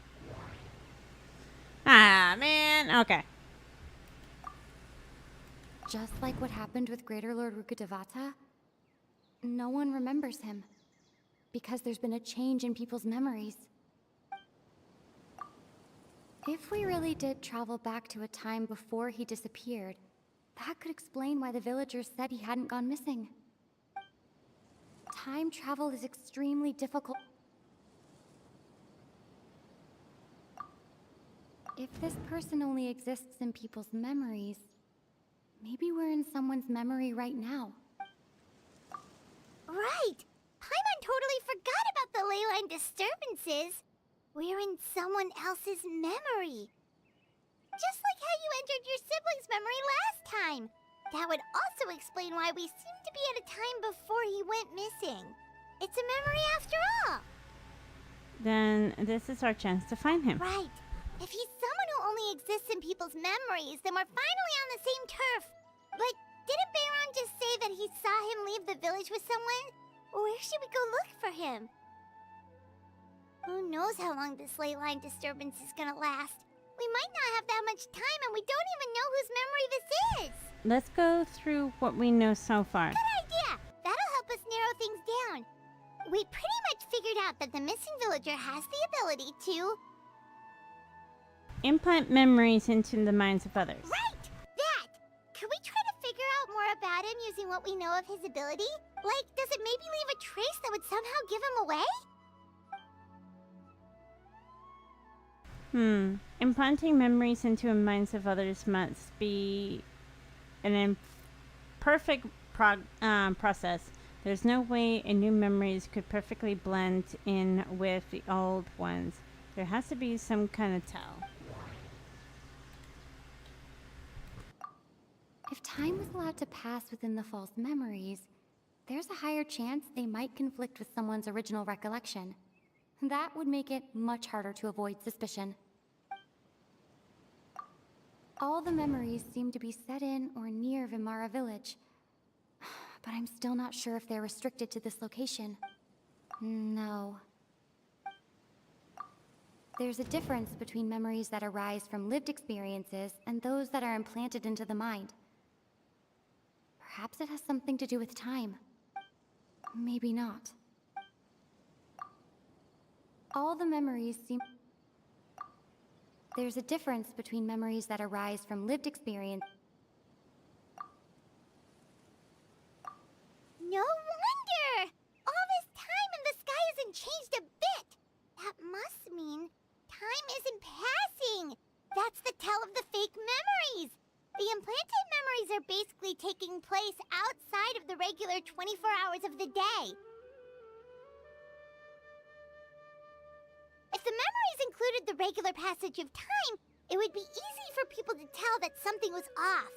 Ah, man. Okay. Just like what happened with Greater Lord Rukkhadevata, no one remembers him. Because there's been a change in people's memories. If we really did travel back to a time before he disappeared, that could explain why the villagers said he hadn't gone missing. Time travel is extremely difficult. If this person only exists in people's memories, maybe we're in someone's memory right now. Right! Paimon totally forgot about the leyline disturbances. We're in someone else's memory. Just like how you entered your sibling's memory last time. That would also explain why we seem to be at a time before he went missing. It's a memory after all. Then this is our chance to find him. Right. If he's someone who only exists in people's memories, then we're finally on the same turf. But didn't Bayron just say that he saw him leave the village with someone? Where should we go look for him? Who knows how long this ley line disturbance is gonna last? We might not have that much time, and we don't even know whose memory this is. Let's go through what we know so far. Good idea! That'll help us narrow things down. We pretty much figured out that the missing villager has the ability to... implant memories into the minds of others. Right! That! Could we try to figure out more about him using what we know of his ability? Like, does it maybe leave a trace that would somehow give him away? Implanting memories into the minds of others must be an imperfect process. There's no way new memories could perfectly blend in with the old ones. There has to be some kind of tell. If time was allowed to pass within the false memories, there's a higher chance they might conflict with someone's original recollection. That would make it much harder to avoid suspicion. All the memories seem to be set in or near Vimara village, but I'm still not sure if they're restricted to this location. No. There's a difference between memories that arise from lived experiences and those that are implanted into the mind. Perhaps it has something to do with time. Maybe not. All the memories seem... There's a difference between memories that arise from lived experience. No wonder! All this time and the sky hasn't changed a bit! That must mean time isn't passing! That's the tell of the fake memories! The implanted memories are basically taking place outside of the regular 24 hours of the day. If the memories included the regular passage of time, it would be easy for people to tell that something was off.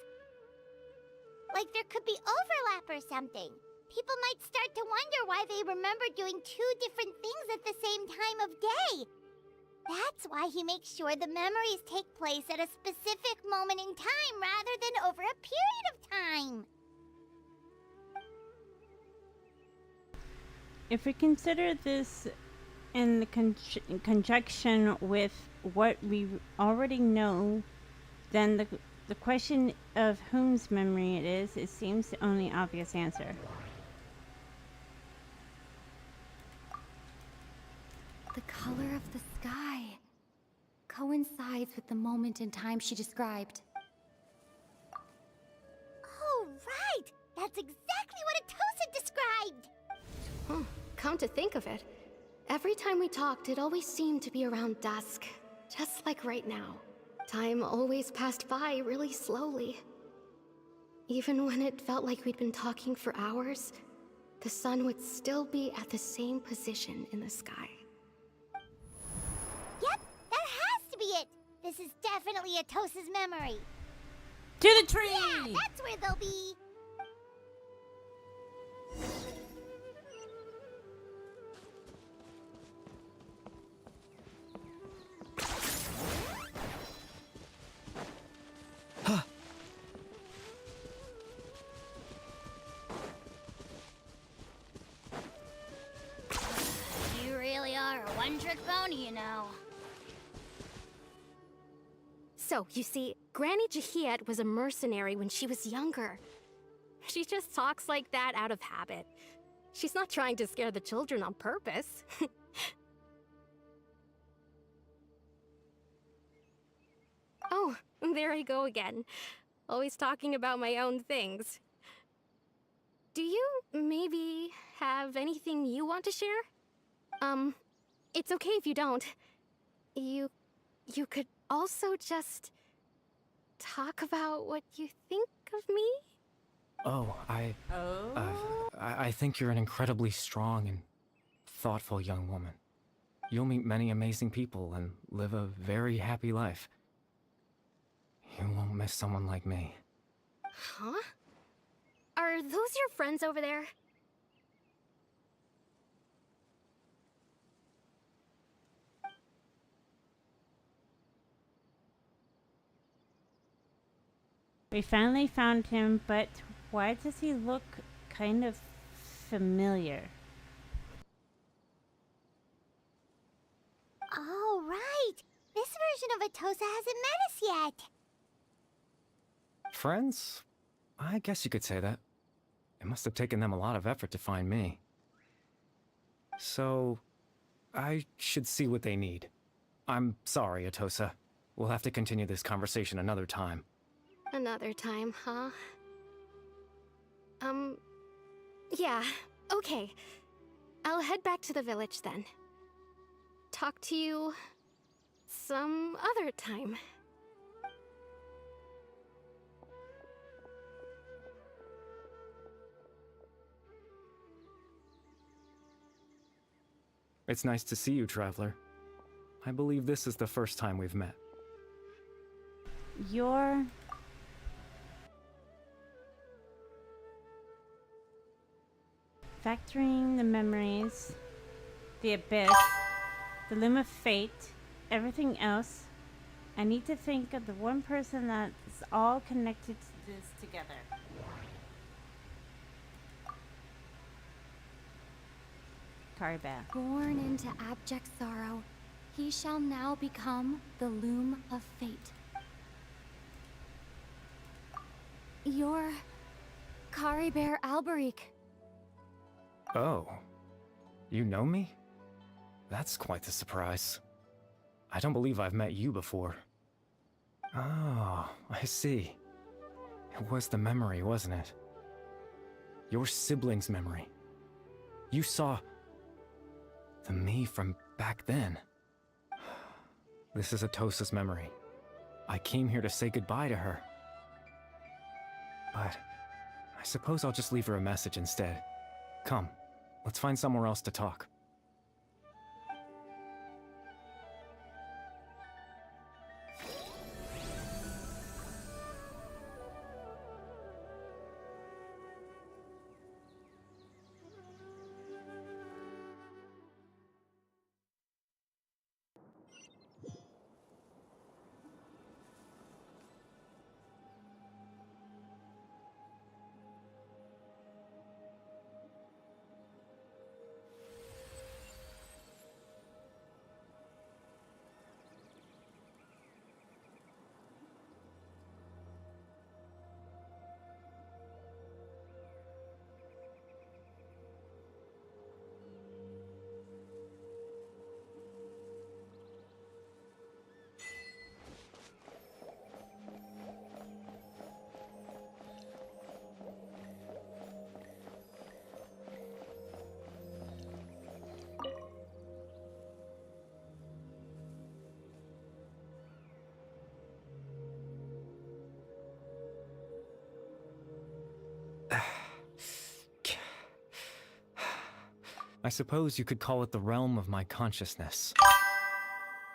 Like there could be overlap or something. People might start to wonder why they remember doing two different things at the same time of day. That's why he makes sure the memories take place at a specific moment in time rather than over a period of time. If we consider this in the conjunction with what we already know, then the question of whose memory it is, it seems the only obvious answer. The color of the sky coincides with the moment in time she described. Oh, right! That's exactly what Atosa described! Come to think of it, every time we talked, it always seemed to be around dusk. Just like right now. Time always passed by really slowly. Even when it felt like we'd been talking for hours, the sun would still be at the same position in the sky. Yep, that has to be it! This is definitely Atosa's memory. To the tree! Yeah, that's where they'll be! You really are a one-trick pony, you know. So, you see, Granny Jahiet was a mercenary when she was younger. She just talks like that out of habit. She's not trying to scare the children on purpose. Oh, there I go again. Always talking about my own things. Do you maybe have anything you want to share? It's okay if you don't. You could also just talk about what you think of me? Oh, I think you're an incredibly strong and thoughtful young woman. You'll meet many amazing people and live a very happy life. You won't miss someone like me. Huh? Are those your friends over there? We finally found him, but why does he look kind of familiar? Oh, right! This version of Atosa hasn't met us yet! Friends? I guess you could say that. It must have taken them a lot of effort to find me. So, I should see what they need. I'm sorry, Atosa. We'll have to continue this conversation another time. Another time, huh? Yeah, okay. I'll head back to the village then. Talk to you some other time. It's nice to see you, Traveler. I believe this is the first time we've met. You're... factoring the memories, the abyss, the loom of fate, everything else, I need to think of the one person that's all connected to this together. Caribou. Born into abject sorrow, he shall now become the loom of fate. You're Caribou Alberic. Oh. You know me? That's quite the surprise. I don't believe I've met you before. Oh, I see. It was the memory, wasn't it? Your sibling's memory. You saw the me from back then. This is Atosa's memory. I came here to say goodbye to her. But I suppose I'll just leave her a message instead. Come, let's find somewhere else to talk. I suppose you could call it the realm of my consciousness.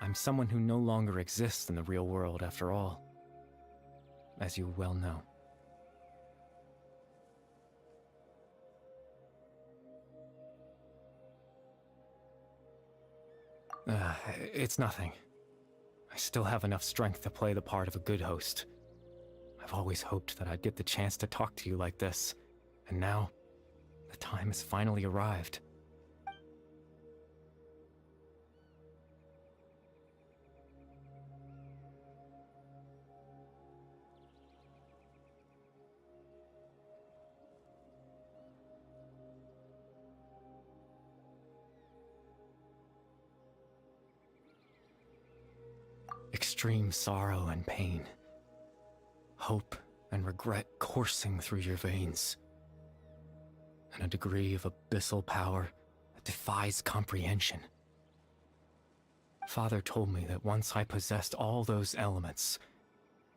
I'm someone who no longer exists in the real world, after all, as you well know. It's nothing. I still have enough strength to play the part of a good host. I've always hoped that I'd get the chance to talk to you like this, and now, the time has finally arrived. Extreme sorrow and pain, hope and regret coursing through your veins, and a degree of abyssal power that defies comprehension. Father told me that once I possessed all those elements,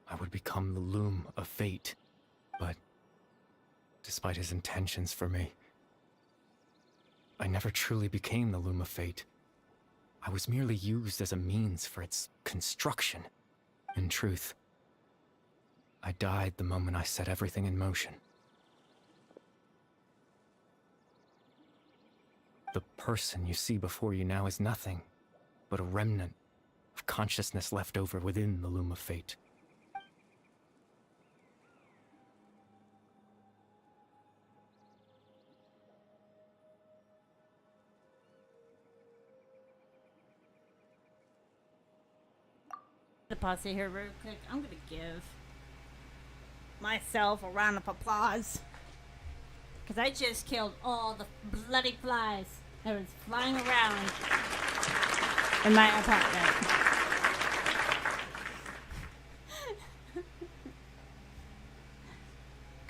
I would become the loom of fate, but despite his intentions for me, I never truly became the loom of fate. I was merely used as a means for its construction. In truth, I died the moment I set everything in motion. The person you see before you now is nothing but a remnant of consciousness left over within the loom of fate. To pause it here real quick, I'm gonna give myself a round of applause because I just killed all the bloody flies that was flying around in my apartment.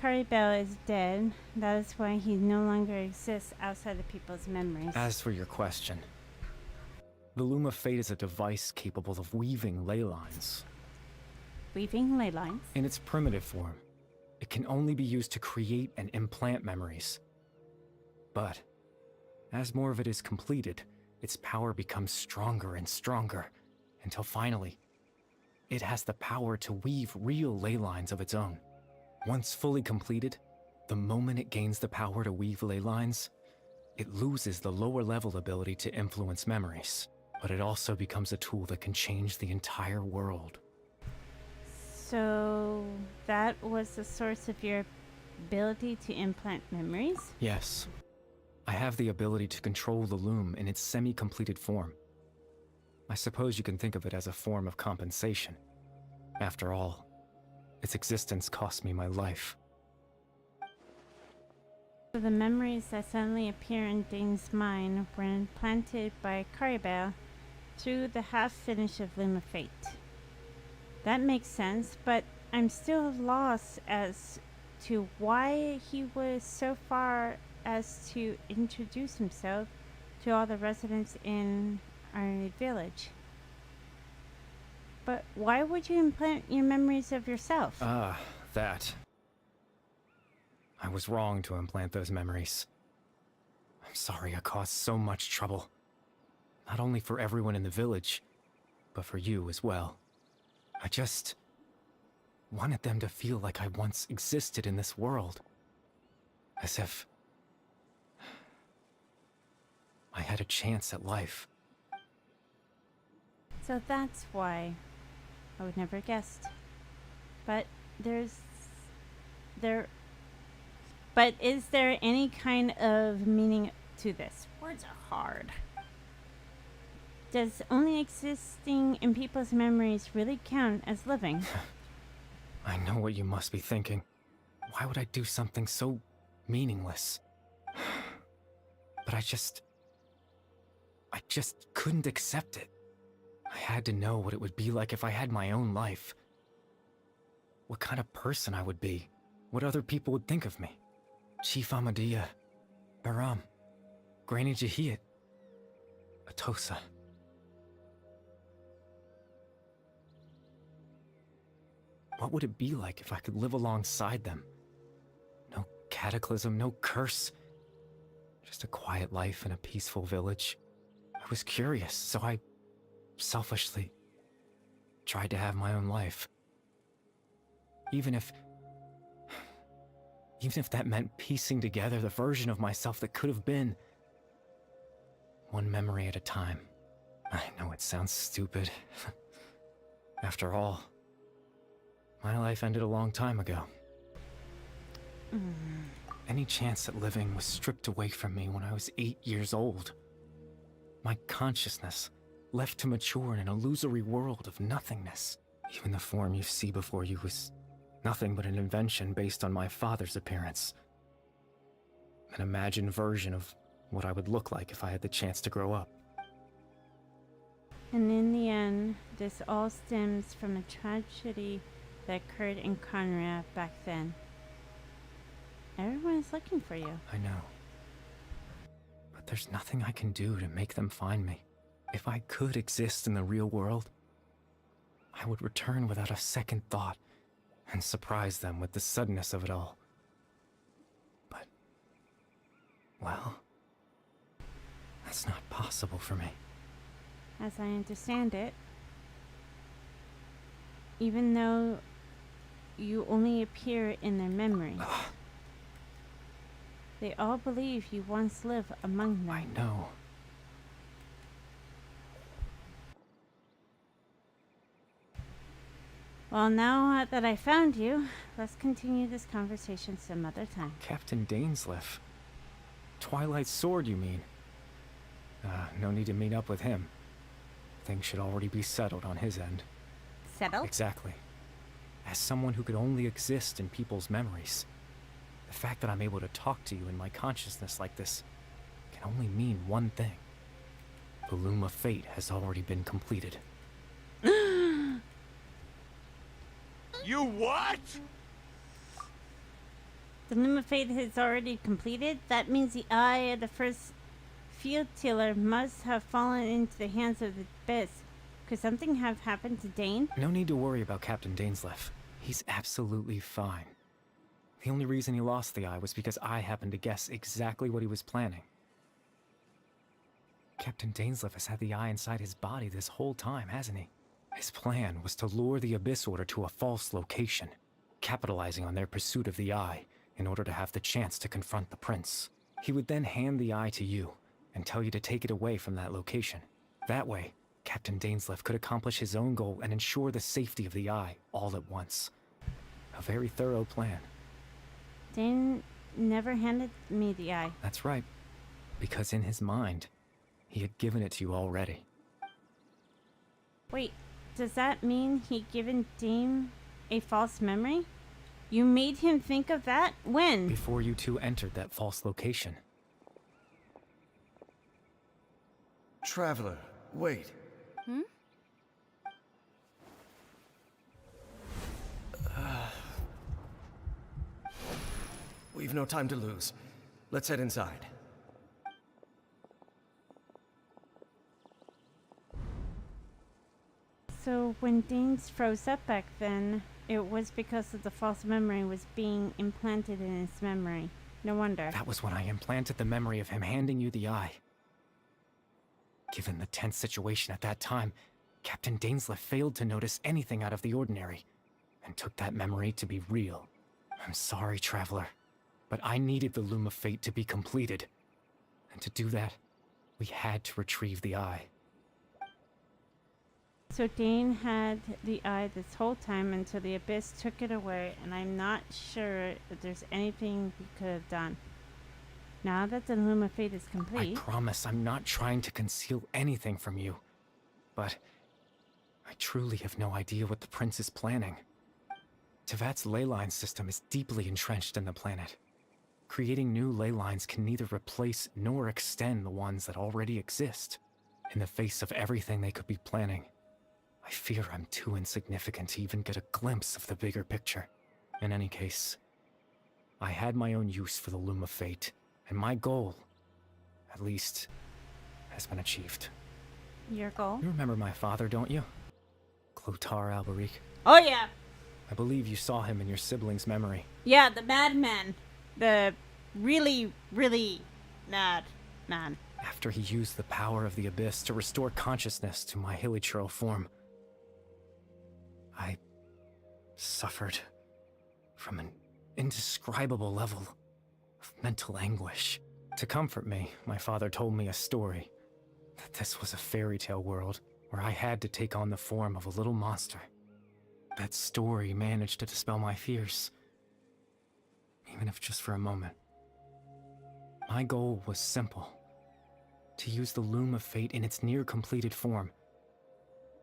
Caribel is dead. That is why he no longer exists outside of people's memories. As for your question, the Loom of Fate is a device capable of weaving ley lines. Weaving ley lines? In its primitive form, it can only be used to create and implant memories. But, as more of it is completed, its power becomes stronger and stronger, until finally, it has the power to weave real ley lines of its own. Once fully completed, the moment it gains the power to weave ley lines, it loses the lower level ability to influence memories. But it also becomes a tool that can change the entire world. So that was the source of your ability to implant memories? Yes. I have the ability to control the loom in its semi-completed form. I suppose you can think of it as a form of compensation. After all, its existence cost me my life. The memories that suddenly appear in Dane's mind were implanted by Caribel through the half-finish of Loom of Fate. That makes sense, but I'm still lost as to why he was so far as to introduce himself to all the residents in our village. But why would you implant your memories of yourself? That. I was wrong to implant those memories. I'm sorry I caused so much trouble. Not only for everyone in the village, but for you as well. I just wanted them to feel like I once existed in this world. As if I had a chance at life. So that's why. I would never have guessed. But is there any kind of meaning to this? Words are hard. Does only existing in people's memories really count as living? I know what you must be thinking. Why would I do something so meaningless? But I just couldn't accept it. I had to know what it would be like if I had my own life. What kind of person I would be. What other people would think of me. Chief Ahmadiyya, Baram, Granny Jahiyat, Atosa. What would it be like if I could live alongside them? No cataclysm, no curse. Just a quiet life in a peaceful village. I was curious, so I selfishly tried to have my own life. Even if that meant piecing together the version of myself that could have been. One memory at a time. I know it sounds stupid. After all, my life ended a long time ago. Any chance at living was stripped away from me when I was 8 years old. My consciousness left to mature in an illusory world of nothingness. Even the form you see before you was nothing but an invention based on my father's appearance. An imagined version of what I would look like if I had the chance to grow up. And in the end, this all stems from a tragedy that occurred in Conrad back then. Everyone is looking for you. I know. But there's nothing I can do to make them find me. If I could exist in the real world, I would return without a second thought and surprise them with the suddenness of it all. But, well, that's not possible for me. As I understand it, even though you only appear in their memory, they all believe you once lived among them. I know. Well, now that I found you, let's continue this conversation some other time. Captain Dainsleif. Twilight Sword, you mean? No need to meet up with him. Things should already be settled on his end. Settled? Exactly. As someone who could only exist in people's memories, the fact that I'm able to talk to you in my consciousness like this can only mean one thing. The Loom of Fate has already been completed. You what? The Loom of Fate has already completed? That means the eye of the first field tiller must have fallen into the hands of the Abyss. Could something have happened to Dane? No need to worry about Captain Dainsleif. He's absolutely fine. The only reason he lost the eye was because I happened to guess exactly what he was planning. Captain Dainsleif has had the eye inside his body this whole time, hasn't he? His plan was to lure the Abyss Order to a false location, capitalizing on their pursuit of the eye in order to have the chance to confront the prince. He would then hand the eye to you and tell you to take it away from that location. That way, Captain Dainsleif could accomplish his own goal and ensure the safety of the eye all at once. A very thorough plan. Dane never handed me the eye. That's right, because in his mind, he had given it to you already. Wait, does that mean he'd given Dane a false memory? You made him think of that? When? Before you two entered that false location. Traveler, wait. Hmm? We've no time to lose. Let's head inside. So when Danes froze up back then, it was because of the false memory was being implanted in his memory. No wonder. That was when I implanted the memory of him handing you the eye. Given the tense situation at that time, Captain Dainsleif failed to notice anything out of the ordinary, and took that memory to be real. I'm sorry, Traveler, but I needed the Loom of Fate to be completed. And to do that, we had to retrieve the eye. So Dane had the eye this whole time until the Abyss took it away, and I'm not sure that there's anything we could have done. Now that the Loom of Fate is complete... I promise I'm not trying to conceal anything from you, but I truly have no idea what the Prince is planning. Tevat's ley line system is deeply entrenched in the planet. Creating new ley lines can neither replace nor extend the ones that already exist. In the face of everything they could be planning, I fear I'm too insignificant to even get a glimpse of the bigger picture. In any case, I had my own use for the Loom of Fate, and my goal, at least, has been achieved. Your goal? You remember my father, don't you? Clothar Alberic. Oh yeah! I believe you saw him in your sibling's memory. Yeah, the madman. The really, really mad man. After he used the power of the Abyss to restore consciousness to my hilichurl form, I suffered from an indescribable level of mental anguish. To comfort me, my father told me a story, that this was a fairy tale world where I had to take on the form of a little monster. That story managed to dispel my fears, even if just for a moment. My goal was simple: to use the Loom of Fate in its near-completed form,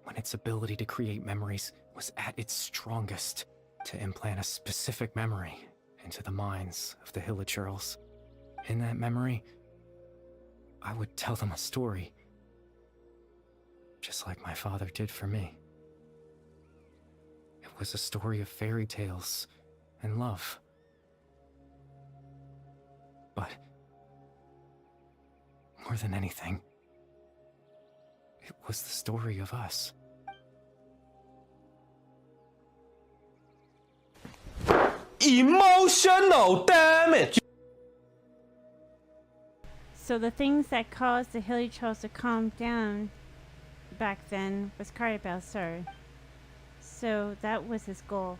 when its ability to create memories was at its strongest, to implant a specific memory into the minds of the hilichurls. In that memory, I would tell them a story, just like my father did for me. It was a story of fairy tales and love. But more than anything, it was the story of us. Emotional damage! So the things that caused the hilichurls to calm down back then was Caribel Sur. So that was his goal.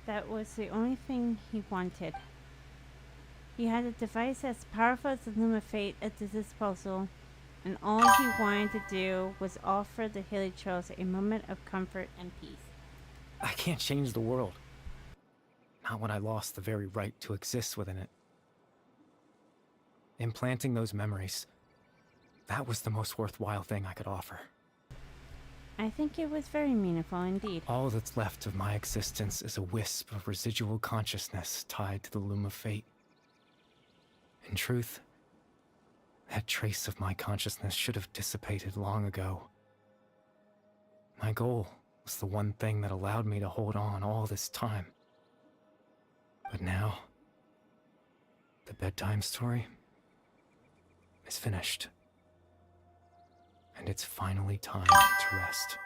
That was the only thing he wanted. He had a device as powerful as the Loom of Fate at his disposal, and all he wanted to do was offer the hilichurls a moment of comfort and peace. I can't change the world. Not when I lost the very right to exist within it. Implanting those memories, that was the most worthwhile thing I could offer. I think it was very meaningful indeed. All that's left of my existence is a wisp of residual consciousness tied to the Loom of Fate. In truth, that trace of my consciousness should have dissipated long ago. My goal was the one thing that allowed me to hold on all this time. But now, the bedtime story is finished. And it's finally time to rest.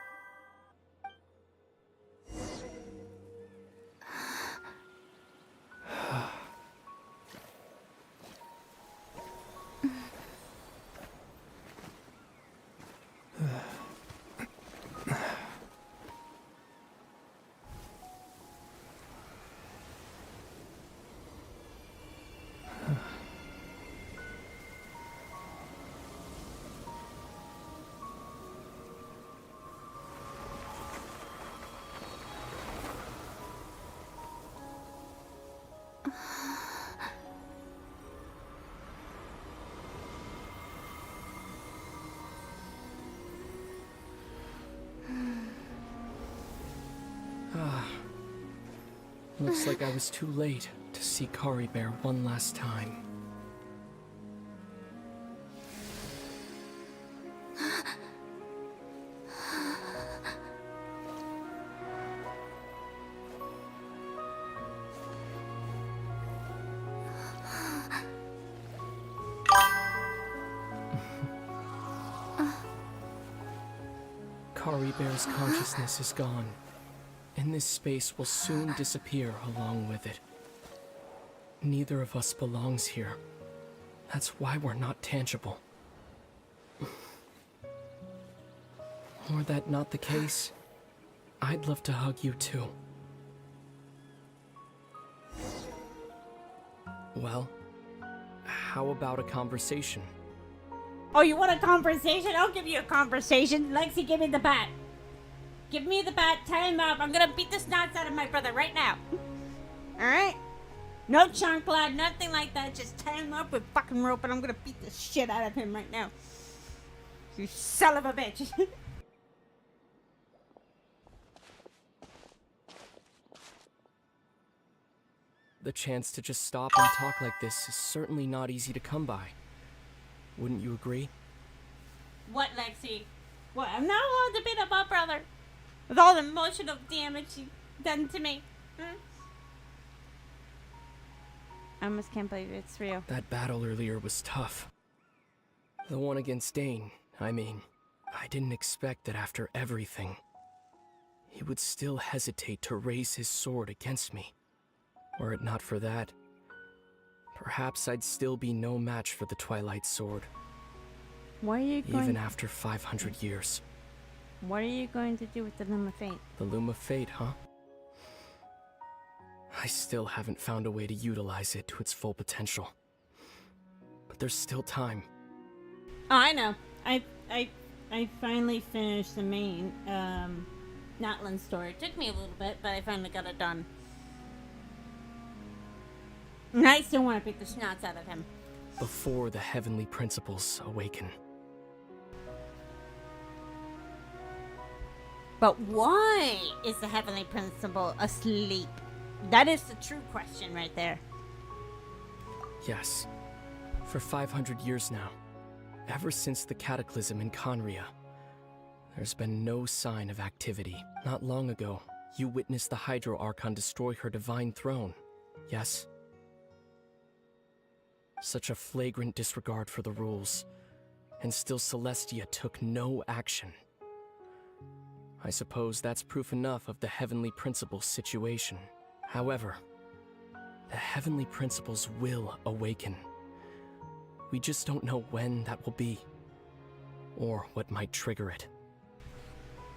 Looks like I was too late to see Caribert one last time. Caribert's consciousness is gone, and this space will soon disappear along with it. Neither of us belongs here. That's why we're not tangible. Were that not the case, I'd love to hug you too. Well, how about a conversation? Oh, you want a conversation? I'll give you a conversation. Lexi, give me the bat. Give me the bat, tie him up. I'm gonna beat the snots out of my brother right now. Alright? No chunk lad, nothing like that. Just tie him up with fucking rope and I'm gonna beat the shit out of him right now. You son of a bitch. The chance to just stop and talk like this is certainly not easy to come by. Wouldn't you agree? What, Lexi? What? I'm not allowed to beat up my brother with all the emotional damage he's done to me. I almost can't believe it's real. That battle earlier was tough. The one against Dane, I mean. I didn't expect that after everything, he would still hesitate to raise his sword against me. Were it not for that, perhaps I'd still be no match for the Twilight Sword. What are you going Even after 500 years. What are you going to do with the Loom of Fate? The Loom of Fate, huh? I still haven't found a way to utilize it to its full potential. But there's still time. Oh, I know. I finally finished the main Natlan story. It took me a little bit, but I finally got it done. And I still want to beat the snots out of him. Before the heavenly principles awaken. But why is the heavenly principle asleep? That is the true question right there. Yes. For 500 years now, ever since the cataclysm in Conria, there's been no sign of activity. Not long ago, you witnessed the Hydro Archon destroy her divine throne, yes? Such a flagrant disregard for the rules, and still Celestia took no action. I suppose that's proof enough of the Heavenly Principles situation. However, the Heavenly Principles will awaken. We just don't know when that will be, or what might trigger it.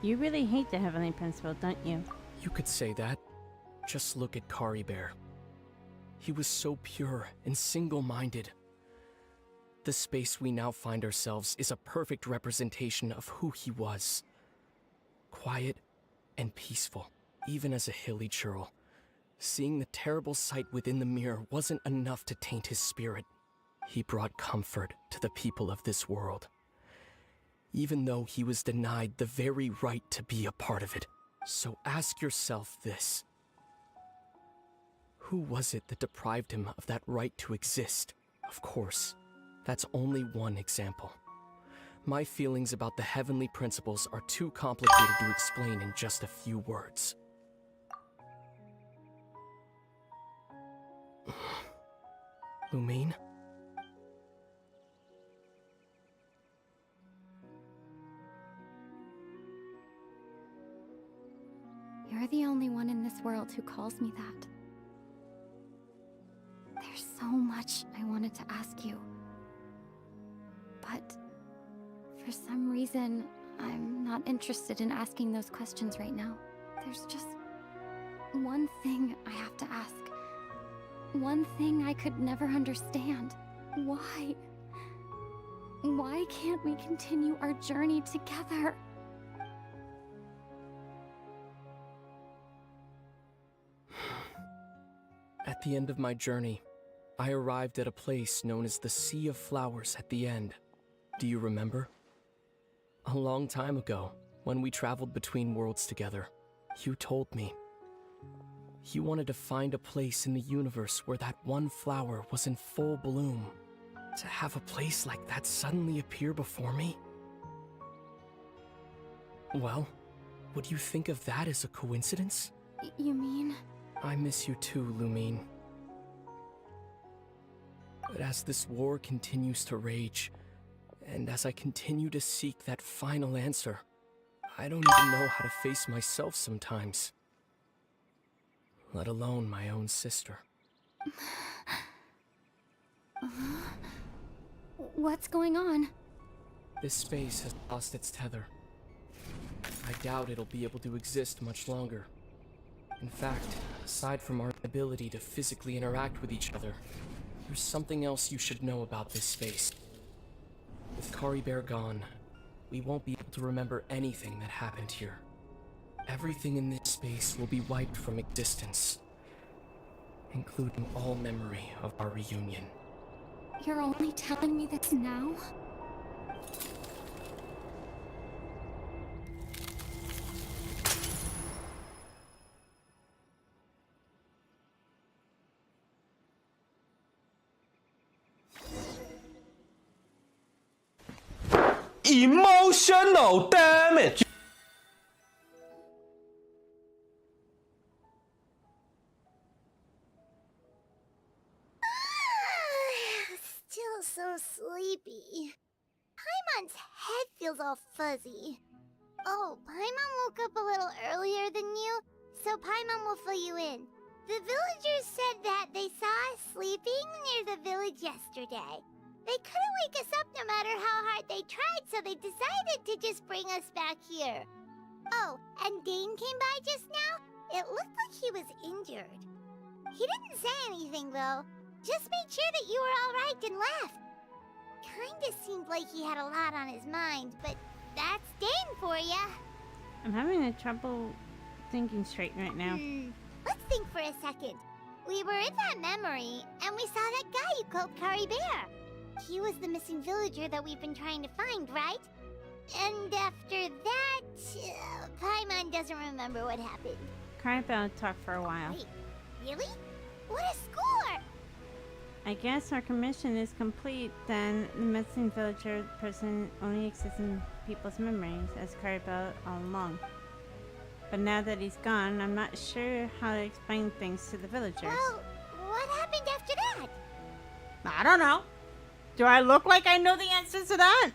You really hate the heavenly principle, don't you? You could say that. Just look at Caribert. He was so pure and single-minded. The space we now find ourselves is a perfect representation of who he was. Quiet and peaceful, even as a hilly churl. Seeing the terrible sight within the mirror wasn't enough to taint his spirit. He brought comfort to the people of this world, even though he was denied the very right to be a part of it. So ask yourself this. Who was it that deprived him of that right to exist? Of course, that's only one example. My feelings about the heavenly principles are too complicated to explain in just a few words. Lumine? You're the only one in this world who calls me that. There's so much I wanted to ask you. But for some reason, I'm not interested in asking those questions right now. There's just one thing I have to ask. One thing I could never understand. Why? Why can't we continue our journey together? At the end of my journey, I arrived at a place known as the Sea of Flowers at the end. Do you remember? A long time ago, when we traveled between worlds together, you told me. He wanted to find a place in the universe where that one flower was in full bloom. To have a place like that suddenly appear before me? Well, would you think of that as a coincidence? You mean? I miss you too, Lumine. But as this war continues to rage, and as I continue to seek that final answer, I don't even know how to face myself sometimes. Let alone my own sister. What's going on? This space has lost its tether. I doubt it'll be able to exist much longer. In fact, aside from our ability to physically interact with each other, there's something else you should know about this space. With Caribert gone, we won't be able to remember anything that happened here. Everything in this space will be wiped from existence, including all memory of our reunion. You're only telling me this now? Emotional damage! Still so sleepy. Paimon's head feels all fuzzy. Oh, Paimon woke up a little earlier than you, so Paimon will fill you in. The villagers said that they saw us sleeping near the village yesterday. They couldn't wake us up no matter how hard they tried, so they decided to just bring us back here. Oh, and Dane came by just now. It looked like he was injured. He didn't say anything, though. Just made sure that you were all right and left. Kinda seemed like he had a lot on his mind, but that's Dane for ya. I'm having trouble thinking straight right now. Let's think for a second. We were in that memory, and we saw that guy you called Caribert. He was the missing villager that we've been trying to find, right? And after that, Paimon doesn't remember what happened. Caribert talked for a while. Wait, really? What a score! I guess our commission is complete, then the missing villager person only exists in people's memories as Caribert all along. But now that he's gone, I'm not sure how to explain things to the villagers. Well, what happened after that? I don't know. Do I look like I know the answers to that?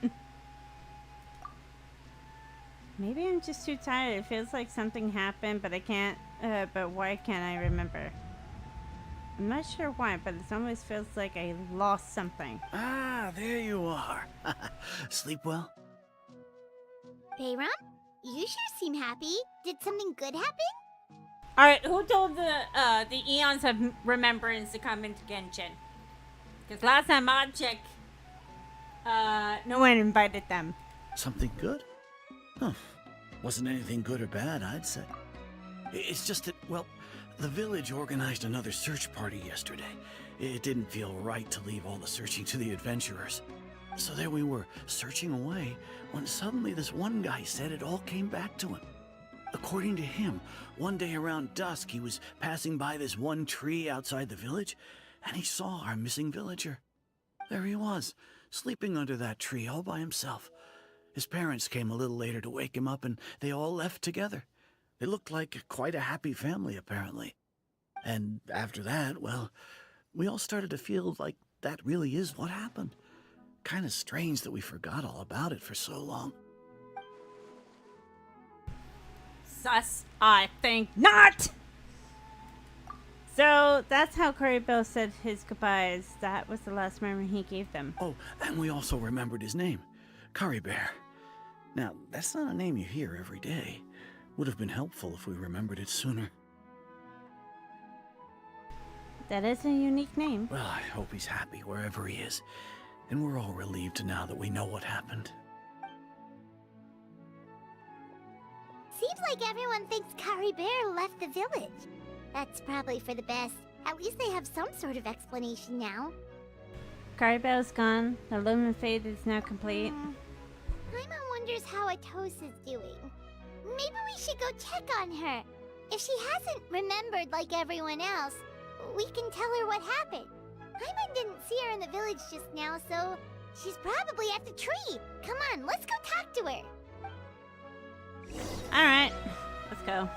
Maybe I'm just too tired. It feels like something happened, but I can't, but why can't I remember? I'm not sure why, but it always feels like I lost something. Ah, there you are. Sleep well? Bayram, you sure seem happy. Did something good happen? Alright, who told the Eons of Remembrance to come into Genshin? Because last time I checked, no one invited them. Something good? Huh. Wasn't anything good or bad, I'd say. It's just that, well, the village organized another search party yesterday. It didn't feel right to leave all the searching to the adventurers. So there we were, searching away, when suddenly this one guy said it all came back to him. According to him, one day around dusk, he was passing by this one tree outside the village, and he saw our missing villager. There he was, sleeping under that tree all by himself. His parents came a little later to wake him up, and they all left together. They looked like quite a happy family, apparently. And after that, well, we all started to feel like that really is what happened. Kind of strange that we forgot all about it for so long. Sus, I think not! So, that's how Caribert said his goodbyes. That was the last memory he gave them. Oh, and we also remembered his name, Caribert. Now, that's not a name you hear every day. Would have been helpful if we remembered it sooner. That is a unique name. Well, I hope he's happy wherever he is. And we're all relieved now that we know what happened. Seems like everyone thinks Caribert left the village. That's probably for the best. At least they have some sort of explanation now. Caribert's gone. The Lumen Fade is now complete. Paimon wonders how Atos is doing. Maybe we should go check on her. If she hasn't remembered like everyone else, we can tell her what happened. Paimon didn't see her in the village just now, so she's probably at the tree. Come on, let's go talk to her. Alright, let's go.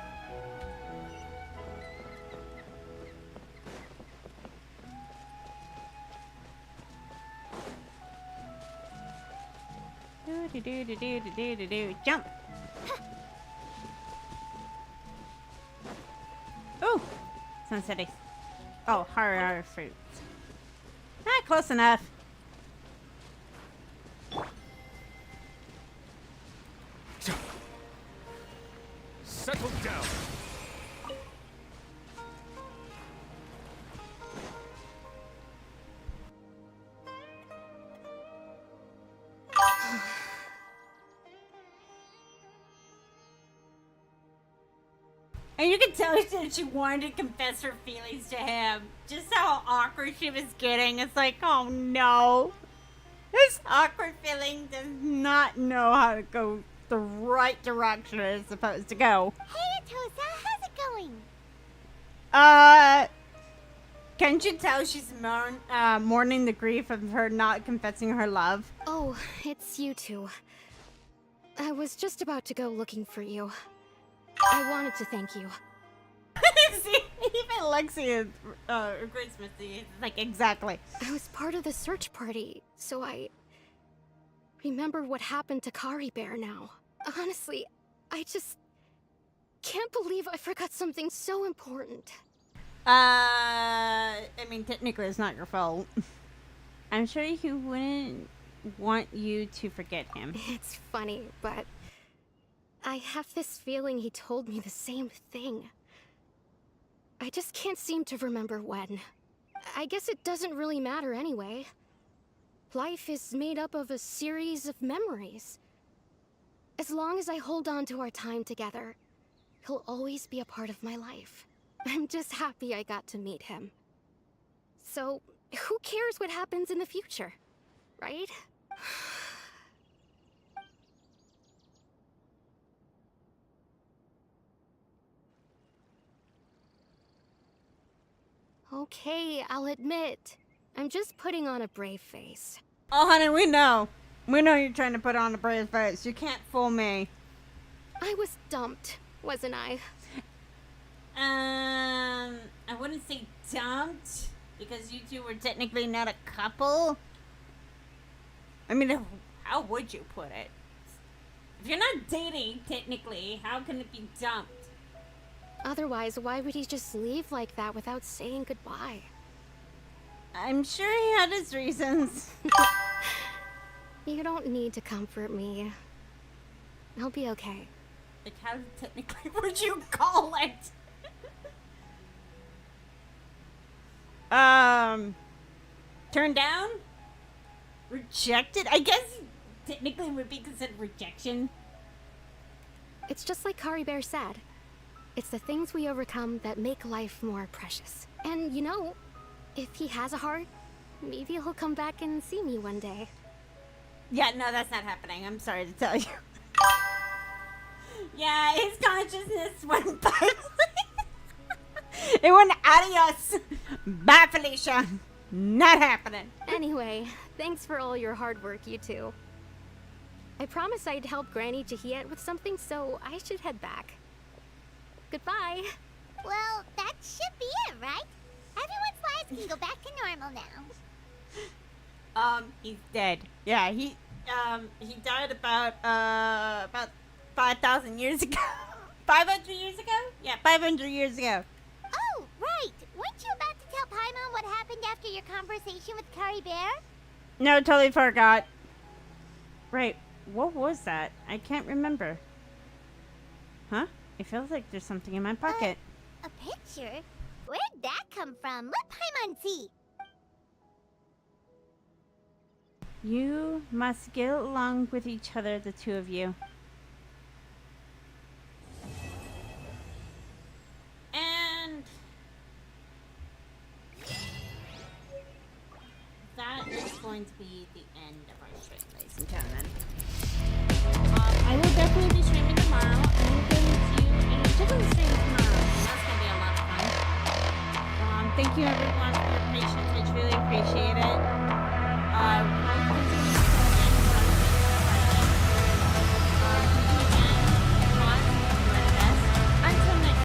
Do. Jump! Ooh! Sunsetty. Oh, horror fruits. Ah, close enough. Settle down. And you can tell that she wanted to confess her feelings to him. Just how awkward she was getting. It's like, oh no. This awkward feeling does not know how to go the right direction it's supposed to go. Hey, Atosa, how's it going? Can't you tell she's mourning the grief of her not confessing her love? Oh, it's you two. I was just about to go looking for you. I wanted to thank you. See, even Lexi agrees with you. Like, exactly. I was part of the search party, so I remember what happened to Kari Bear now. Honestly, I just can't believe I forgot something so important. I mean, technically it's not your fault. I'm sure he wouldn't want you to forget him. It's funny, but I have this feeling he told me the same thing. I just can't seem to remember when. I guess it doesn't really matter anyway. Life is made up of a series of memories. As long as I hold on to our time together, he'll always be a part of my life. I'm just happy I got to meet him. So, who cares what happens in the future, right? Okay, I'll admit. I'm just putting on a brave face. Oh, honey, we know. We know you're trying to put on a brave face. You can't fool me. I was dumped, wasn't I? I wouldn't say dumped, because you two were technically not a couple. I mean, how would you put it? If you're not dating, technically, how can it be dumped? Otherwise, why would he just leave like that without saying goodbye? I'm sure he had his reasons. You don't need to comfort me. I'll be okay. Like, how technically would you call it? Turned down? Rejected? I guess technically would be considered rejection. It's just like Kari Bear said. It's the things we overcome that make life more precious. And you know, if he has a heart, maybe he'll come back and see me one day. Yeah, no, that's not happening. I'm sorry to tell you. Yeah, his consciousness went by. It went adios. Bye, Felicia. Not happening. Anyway, thanks for all your hard work, you two. I promised I'd help Granny Jahiet with something, so I should head back. Goodbye. Well, that should be it, right? Everyone's lives can go back to normal now. He's dead. Yeah, he died about 5,000 years ago. 500 years ago? Yeah, 500 years ago. Oh, right. Weren't you about to tell Paimon what happened after your conversation with Kari Bear? No, totally forgot. Right, what was that? I can't remember. Huh? It feels like there's something in my pocket. A picture? Where'd that come from? Let Paimon see. You must get along with each other, the two of you. And that is going to be the end of our stream, ladies and gentlemen. I will definitely be streaming tomorrow. I'm going to check on the stream tomorrow. Thank you everyone for your patience. I truly appreciate it. We'll continue